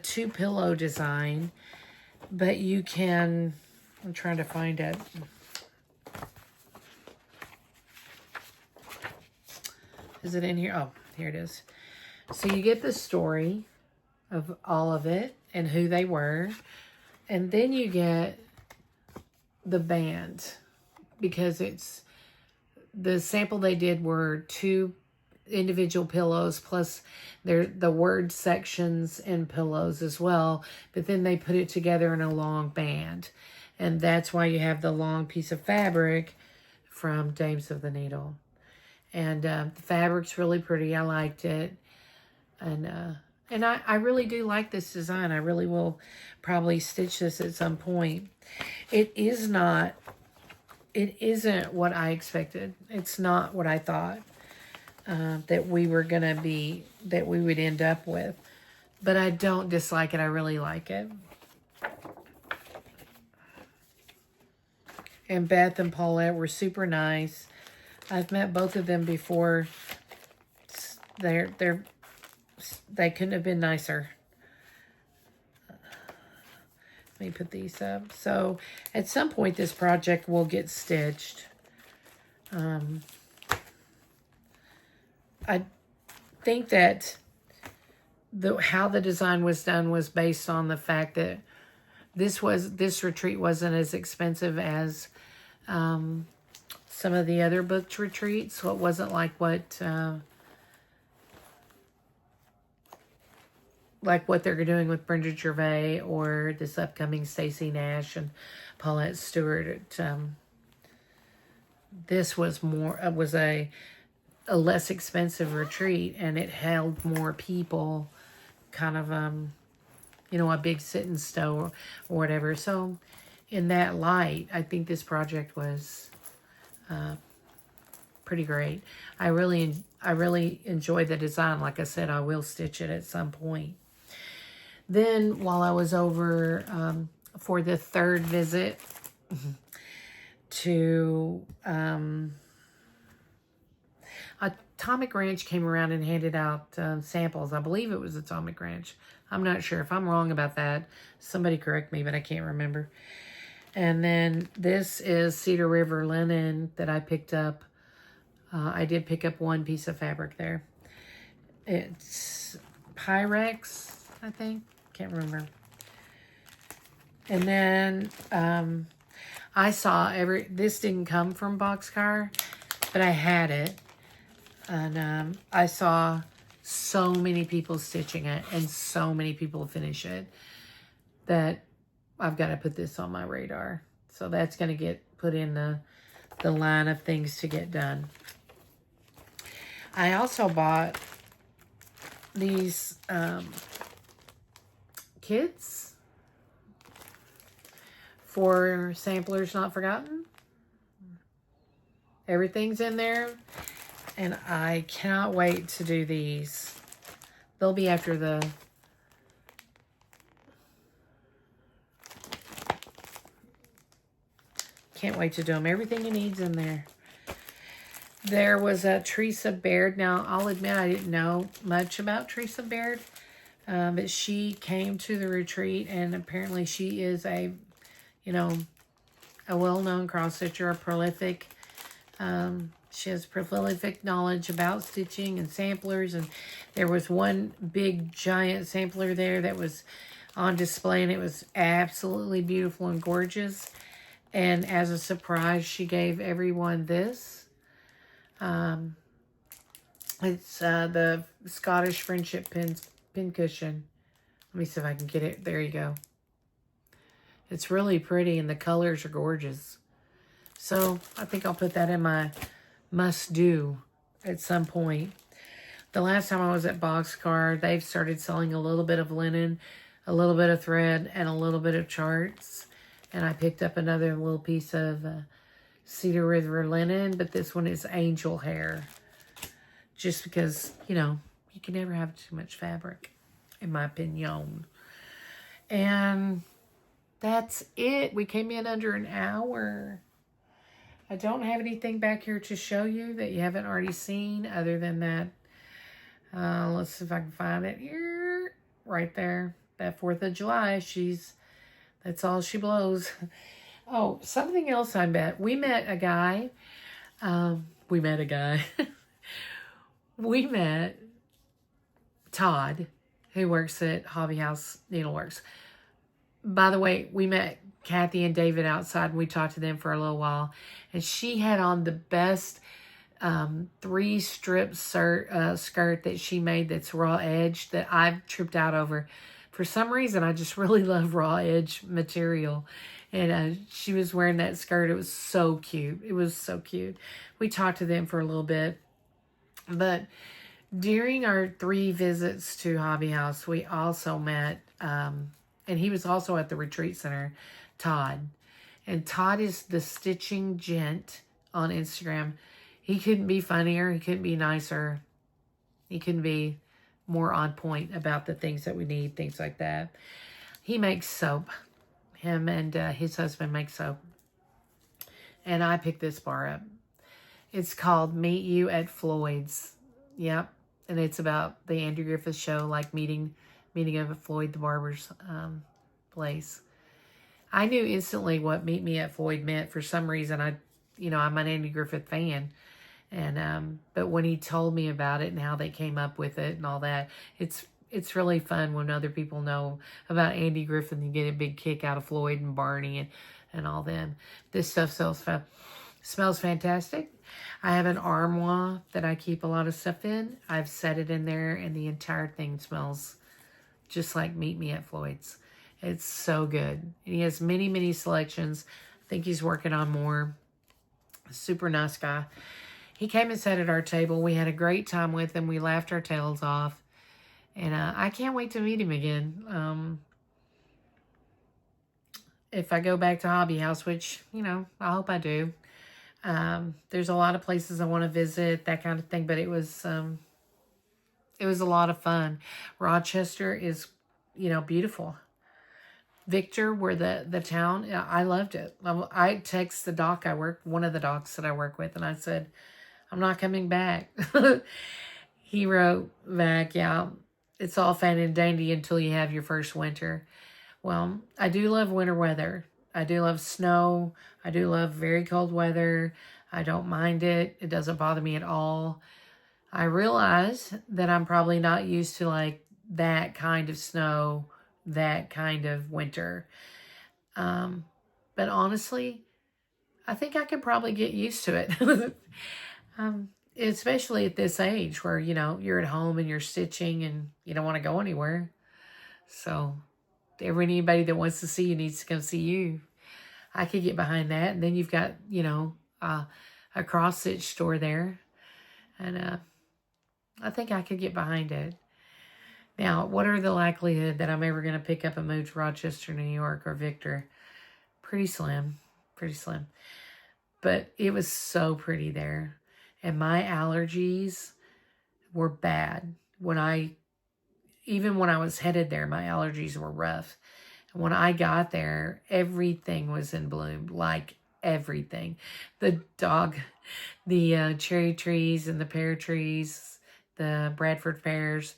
2 pillow design, but you can, I'm trying to find it. Is it in here? Oh, here it is. So you get the story of all of it and who they were. And then you get the band, because it's the sample they did were 2 individual pillows plus the word sections and pillows as well, but then they put it together in a long band, and that's why you have the long piece of fabric from Dames of the Needle. And the fabric's really pretty. I liked it, and I really do like this design. I really will probably stitch this at some point. It isn't what I expected. It's not what I thought that we would end up with. But I don't dislike it. I really like it. And Beth and Paulette were super nice. I've met both of them before. They couldn't have been nicer. Let me put these up. So at some point this project will get stitched. I think that how the design was done was based on the fact that This retreat wasn't as expensive as some of the other booked retreats, so it wasn't like what they're doing with Brenda Gervais or this upcoming Stacy, Nash, and Paulette Stewart. This was a less expensive retreat, and it held more people, kind of a big sit-and stow or whatever. So in that light, I think this project was pretty great. I really enjoyed the design. Like I said, I will stitch it at some point. Then while I was over for the third visit to Atomic Ranch came around and handed out samples. I believe it was Atomic Ranch. I'm not sure. If I'm wrong about that, somebody correct me, but I can't remember. And then this is Cedar River linen that I picked up. I did pick up one piece of fabric there. It's Pyrex, I think. Can't remember. And then I saw this didn't come from Boxcar, but I had it. And I saw so many people stitching it and so many people finish it that I've got to put this on my radar. So that's going to get put in the line of things to get done. I also bought these kits for Samplers Not Forgotten. Everything's in there. And I cannot wait to do these. They'll be after the... Can't wait to do them. Everything you need's in there. There was a Teresa Baird. Now, I'll admit I didn't know much about Teresa Baird. But she came to the retreat, and apparently she is a well-known cross-stitcher, a prolific... she has prolific knowledge about stitching and samplers, and there was one big giant sampler there that was on display, and it was absolutely beautiful and gorgeous. And as a surprise, she gave everyone this. It's the Scottish Friendship pin cushion. Let me see if I can get it. There you go. It's really pretty, and the colors are gorgeous. So I think I'll put that in my must-do at some point. The last time I was at Boxcar, they've started selling a little bit of linen, a little bit of thread, and a little bit of charts. And I picked up another little piece of Cedar River linen, but this one is angel hair. Just because, you can never have too much fabric, in my opinion. And that's it. We came in under an hour. I don't have anything back here to show you that you haven't already seen other than that. Let's see if I can find it here. Right there. That 4th of July. That's all she blows. Oh, something else I met. We met a guy. We met Todd, who works at Hobby House Needleworks. By the way, we met Kathy and David outside, and we talked to them for a little while. And she had on the best 3-strip skirt that she made that's raw edge that I've tripped out over. For some reason, I just really love raw edge material. And she was wearing that skirt. It was so cute. It was so cute. We talked to them for a little bit. But during our 3 visits to Hobby House, we also met, and he was also at the retreat center, Todd. And Todd is the Stitching Gent on Instagram. He couldn't be funnier. He couldn't be nicer. He couldn't be more on point about the things that we need, things like that. He makes soap. Him and his husband make soap. And I picked this bar up. It's called Meet You at Floyd's. Yep. And it's about the Andrew Griffith show, like meeting of Floyd the barber's place. I knew instantly what Meet Me at Floyd meant. For some reason, I'm an Andy Griffith fan. And but when he told me about it and how they came up with it and all that, it's it's really fun when other people know about Andy Griffith and get a big kick out of Floyd and Barney and all them. This stuff smells fantastic. I have an armoire that I keep a lot of stuff in. I've set it in there, and the entire thing smells just like Meet Me at Floyd's. It's so good. And he has many, many selections. I think he's working on more. Super nice guy. He came and sat at our table. We had a great time with him. We laughed our tails off. And I can't wait to meet him again. If I go back to Hobby House, which, you know, I hope I do. There's a lot of places I want to visit, that kind of thing. But it was a lot of fun. Rochester is, you know, beautiful. Victor, where the town, I loved it. I text the doc one of the docs that I work with, and I said, I'm not coming back. He wrote back, yeah, it's all fine and dandy until you have your first winter. Well, I do love winter weather. I do love snow. I do love very cold weather. I don't mind it. It doesn't bother me at all. I realize that I'm probably not used to like that kind of snow, that kind of winter. But honestly, I think I could probably get used to it. Especially at this age where, you know, you're at home and you're stitching and you don't want to go anywhere. So anybody that wants to see you needs to come see you. I could get behind that. And then you've got, you know, a cross stitch store there. And I think I could get behind it. Now, what are the likelihood that I'm ever going to pick up and move to Rochester, New York or Victor? Pretty slim. Pretty slim. But it was so pretty there. And my allergies were bad. Even when I was headed there, my allergies were rough. And when I got there, everything was in bloom. Like everything. The cherry trees and the pear trees, the Bradford pears,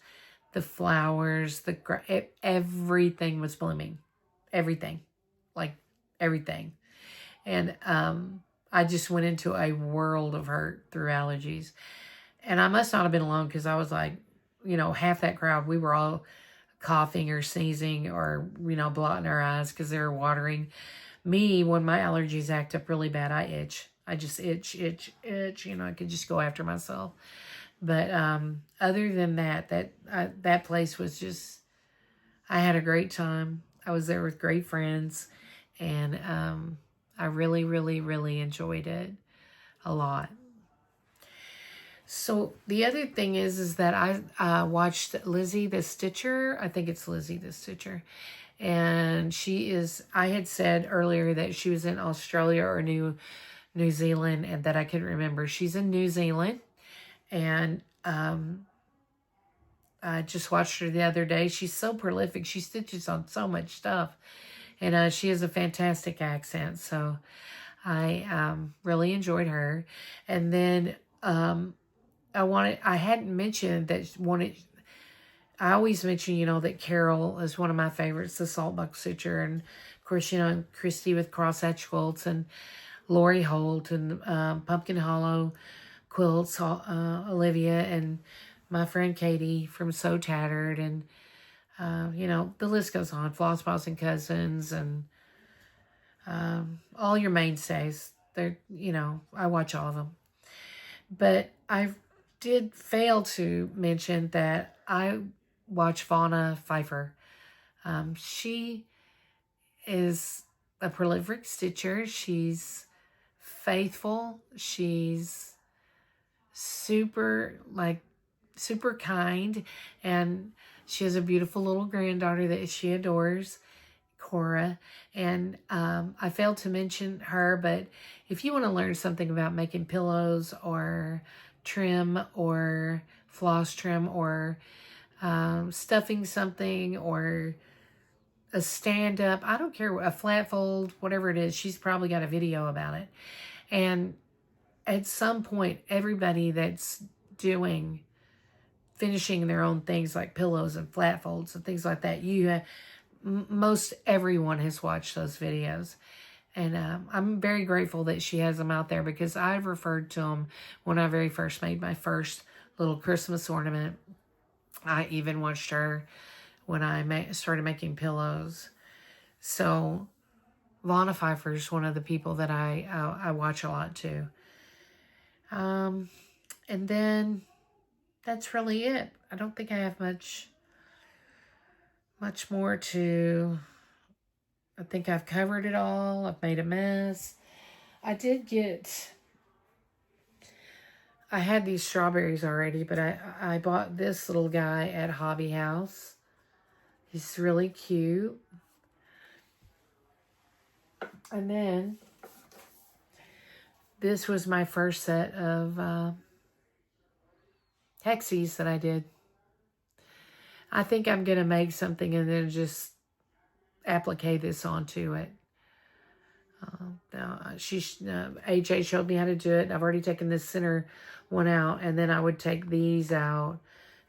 the flowers, everything was blooming. Everything. Like everything. And I just went into a world of hurt through allergies. And I must not have been alone because I was like, you know, half that crowd, we were all coughing or sneezing or, you know, blotting our eyes because they were watering. Me, when my allergies act up really bad, I itch. I just itch. You know, I could just go after myself. But other than that place was just, I had a great time. I was there with great friends. And I really, really, really enjoyed it a lot. So the other thing is that I watched Lizzie the Stitcher. I think it's Lizzie the Stitcher. And I had said earlier that she was in Australia or New Zealand and that I couldn't remember. She's in New Zealand. And I just watched her the other day. She's so prolific. She stitches on so much stuff. And she has a fantastic accent. So I really enjoyed her. And then I hadn't mentioned that I always mention, you know, that Carol is one of my favorites, the Saltbuck Stitcher. And of course, you know, Christy with Crosshatch Quilts and Lori Holt and Pumpkin Hollow Quilts, Olivia and my friend Katie from Sew Tattered. And you know, the list goes on. Floss Paws and Cousins and all your mainstays. They're, you know, I watch all of them. But I did fail to mention that I watch Fauna Pfeiffer. She is a prolific stitcher. She's faithful. She's super kind, and she has a beautiful little granddaughter that she adores, Cora. And I failed to mention her, but if you want to learn something about making pillows or trim or floss trim or stuffing something or a stand-up, I don't care, a flat fold, whatever it is, she's probably got a video about it. And at some point, everybody that's finishing their own things like pillows and flat folds and things like that, most everyone has watched those videos. And I'm very grateful that she has them out there because I've referred to them when I very first made my first little Christmas ornament. I even watched her when I started making pillows. So Vonna Pfeiffer's one of the people that I watch a lot too. And then that's really it. I don't think I have much more to... I think I've covered it all. I've made a mess. I had these strawberries already, but I bought this little guy at Hobby House. He's really cute. And then this was my first set of hexies that I did. I think I'm going to make something and then just applique this onto it. AJ showed me how to do it. I've already taken this center one out, and then I would take these out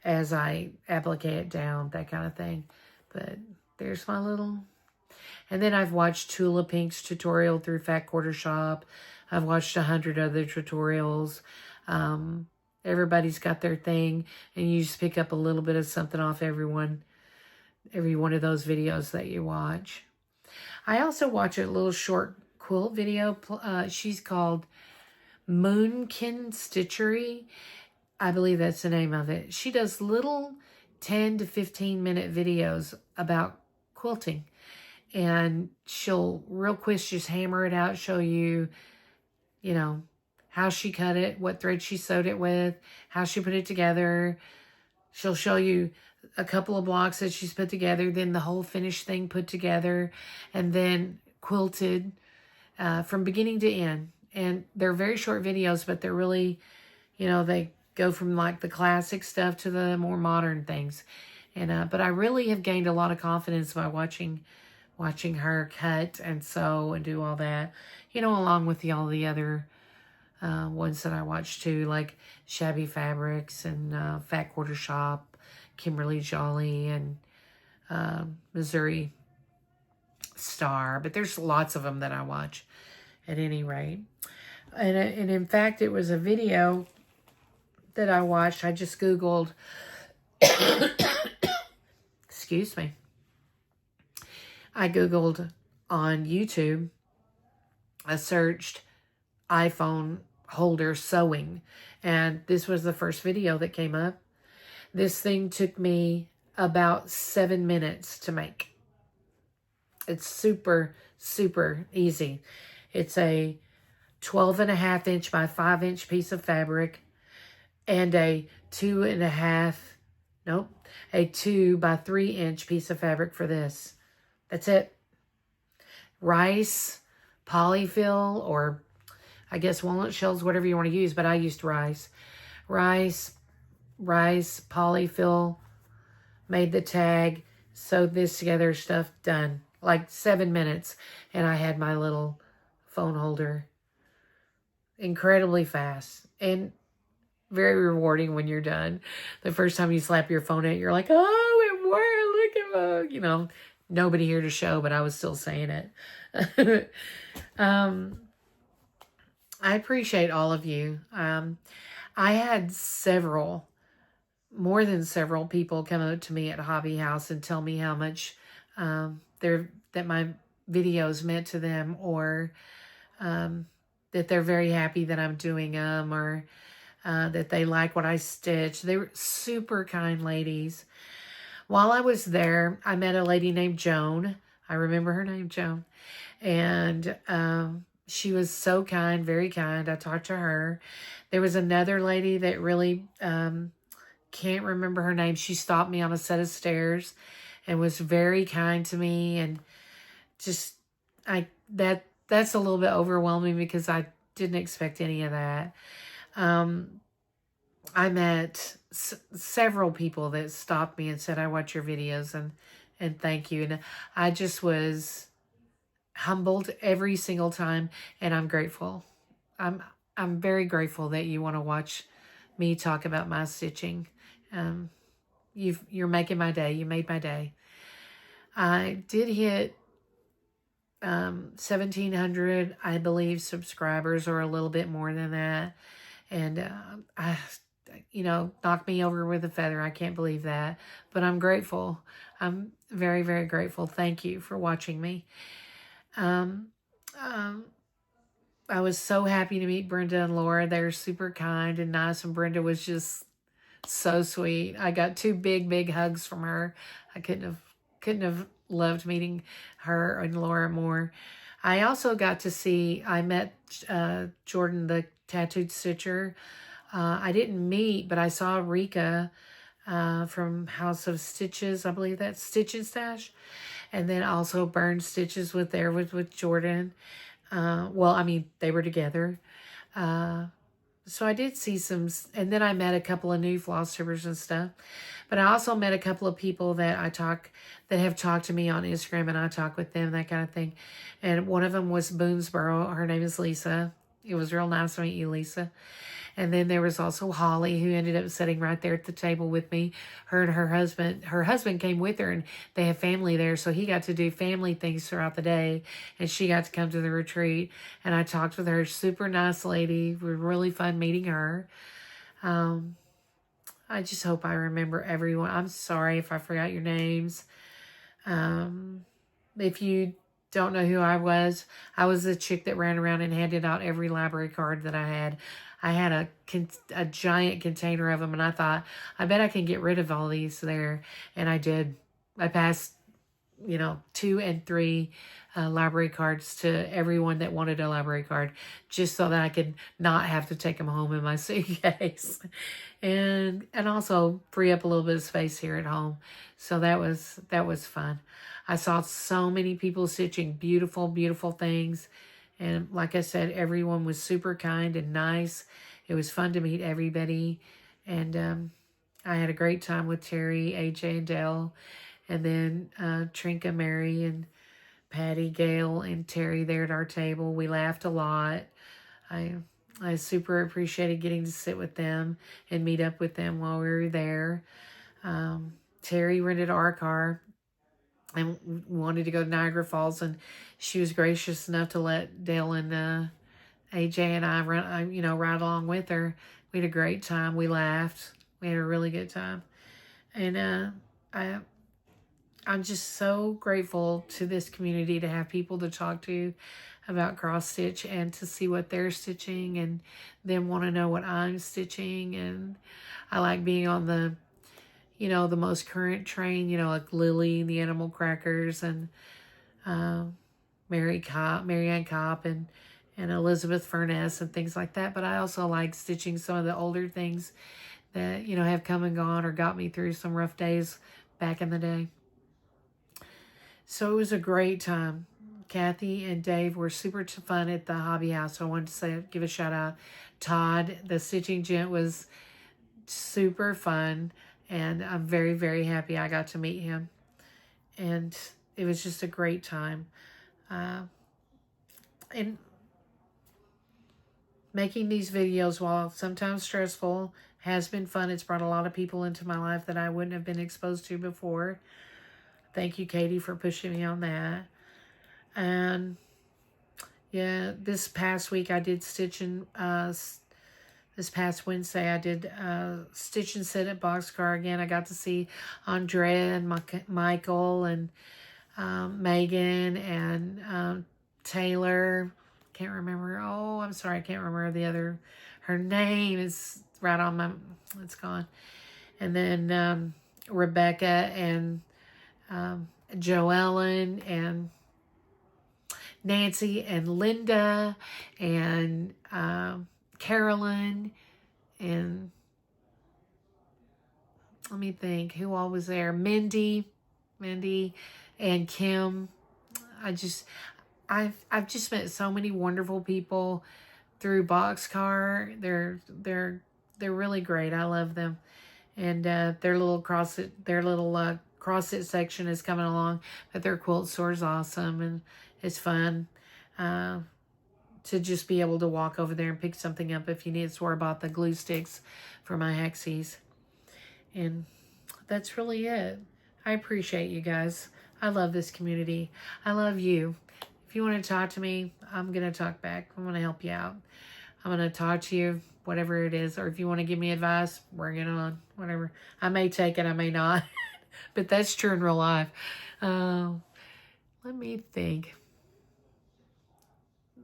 as I applique it down, that kind of thing. But there's my little... And then I've watched Tula Pink's tutorial through Fat Quarter Shop. I've watched 100 other tutorials. Everybody's got their thing, and you just pick up a little bit of something off every one of those videos that you watch. I also watch a little short quilt video. She's called Moonkin Stitchery. I believe that's the name of it. She does little 10 to 15 minute videos about quilting. And she'll real quick just hammer it out, show you, you know, how she cut it, what thread she sewed it with, how she put it together. She'll show you a couple of blocks that she's put together, then the whole finished thing put together, and then quilted from beginning to end. And they're very short videos, but they're really, you know, they go from like the classic stuff to the more modern things. And but I really have gained a lot of confidence by watching her cut and sew and do all that, you know, along with all the other ones that I watch too, like Shabby Fabrics and Fat Quarter Shop, Kimberly Jolly, and Missouri Star. But there's lots of them that I watch at any rate. And in fact, it was a video that I watched. I just Googled, excuse me. I Googled on YouTube, I searched iPhone holder sewing, and this was the first video that came up. This thing took me about 7 minutes to make. It's super, super easy. It's a 12.5 inch by 5 inch piece of fabric and a 2 by 3 inch piece of fabric for this. That's it. Rice, polyfill, or I guess walnut shells, whatever you want to use, but I used rice. Rice, polyfill, made the tag, sewed this together, stuff done. Like 7 minutes, and I had my little phone holder. Incredibly fast and very rewarding when you're done. The first time you slap your phone at it, you're like, oh, it worked, look at me, you know. Nobody here to show, but I was still saying it. I appreciate all of you. I had more than several people come up to me at Hobby House and tell me how much that my videos meant to them, or that they're very happy that I'm doing them, or that they like what I stitch. They were super kind ladies. While I was there, I met a lady named Joan. I remember her name, Joan. And she was so kind, very kind. I talked to her. There was another lady that really can't remember her name. She stopped me on a set of stairs and was very kind to me. And just, that's a little bit overwhelming because I didn't expect any of that. I met several people that stopped me and said, I watch your videos and thank you. And I just was humbled every single time, and I'm grateful. I'm very grateful that you want to watch me talk about my stitching. You're making my day. You made my day. I did hit 1,700, I believe, subscribers, or a little bit more than that. And you know, knock me over with a feather. I can't believe that. But I'm grateful. I'm very, very grateful. Thank you for watching me. Um, um, I was so happy to meet Brenda and Laura. They're super kind and nice, and Brenda was just so sweet. I got 2 big, big hugs from her. I couldn't have loved meeting her and Laura more. I also got to see, I met Jordan, the tattooed stitcher. I didn't meet, but I saw Rika from House of Stitches. I believe that's Stitch and Stash. And then also Burn Stitches with Jordan. Well, I mean, they were together. So I did see some, and then I met a couple of new floss tubers and stuff. But I also met a couple of people that that have talked to me on Instagram, and I talk with them, that kind of thing. And one of them was Boonesboro. Her name is Lisa. It was real nice to meet you, Lisa. And then there was also Holly, who ended up sitting right there at the table with me. Her and her husband came with her, and they have family there. So he got to do family things throughout the day, and she got to come to the retreat. And I talked with her. Super nice lady. It was really fun meeting her. I just hope I remember everyone. I'm sorry if I forgot your names. If you don't know who I was the chick that ran around and handed out every library card that I had. I had a giant container of them, and I thought, I bet I can get rid of all these there. And I did. I passed, 2 and 3 library cards to everyone that wanted a library card, just so that I could not have to take them home in my suitcase. and also free up a little bit of space here at home. So that was fun. I saw so many people stitching beautiful, beautiful things. And like I said, everyone was super kind and nice. It was fun to meet everybody. And I had a great time with Terry, AJ, and Dale. And then Trinka, Mary, and Patty, Gail, and Terry there at our table. We laughed a lot. I super appreciated getting to sit with them and meet up with them while we were there. Terry rented our car and wanted to go to Niagara Falls, and she was gracious enough to let Dale and AJ and I ride along with her. We had a great time. We laughed. We had a really good time. And I'm just so grateful to this community to have people to talk to about cross stitch and to see what they're stitching, and them want to know what I'm stitching. And I like being on the the most current train, like Lily and the Animal Crackers, and Mary Ann Copp, and Elizabeth Furness and things like that. But I also like stitching some of the older things that, have come and gone or got me through some rough days back in the day. So it was a great time. Kathy and Dave were super fun at the hobby house. So I wanted to give a shout out. Todd, the stitching gent, was super fun. And I'm very, very happy I got to meet him. And it was just a great time. And making these videos, while sometimes stressful, has been fun. It's brought a lot of people into my life that I wouldn't have been exposed to before. Thank you, Katie, for pushing me on that. And yeah, this past week I did stitching. This past Wednesday, I did stitch and sit at Boxcar again. I got to see Andrea and Michael and Megan and Taylor. Can't remember. Oh, I'm sorry. I can't remember her name is right on my, it's gone. And then Rebecca and Joellen and Nancy and Linda and Carolyn, and let me think who all was there. Mindy and Kim. I've just met so many wonderful people through Boxcar. They're really great. I love them. And their little CrossFit section is coming along, but their quilt store is awesome, and it's fun to just be able to walk over there and pick something up if you need. So I bought the glue sticks for my Hexies. And that's really it. I appreciate you guys. I love this community. I love you. If you want to talk to me, I'm going to talk back. I'm going to help you out. I'm going to talk to you, whatever it is. Or if you want to give me advice, bring it on. Whatever. I may take it, I may not. But that's true in real life. Let me think.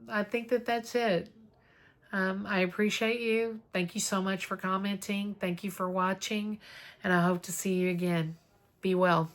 I think that that's it. I appreciate you. Thank you so much for commenting. Thank you for watching. And I hope to see you again. Be well.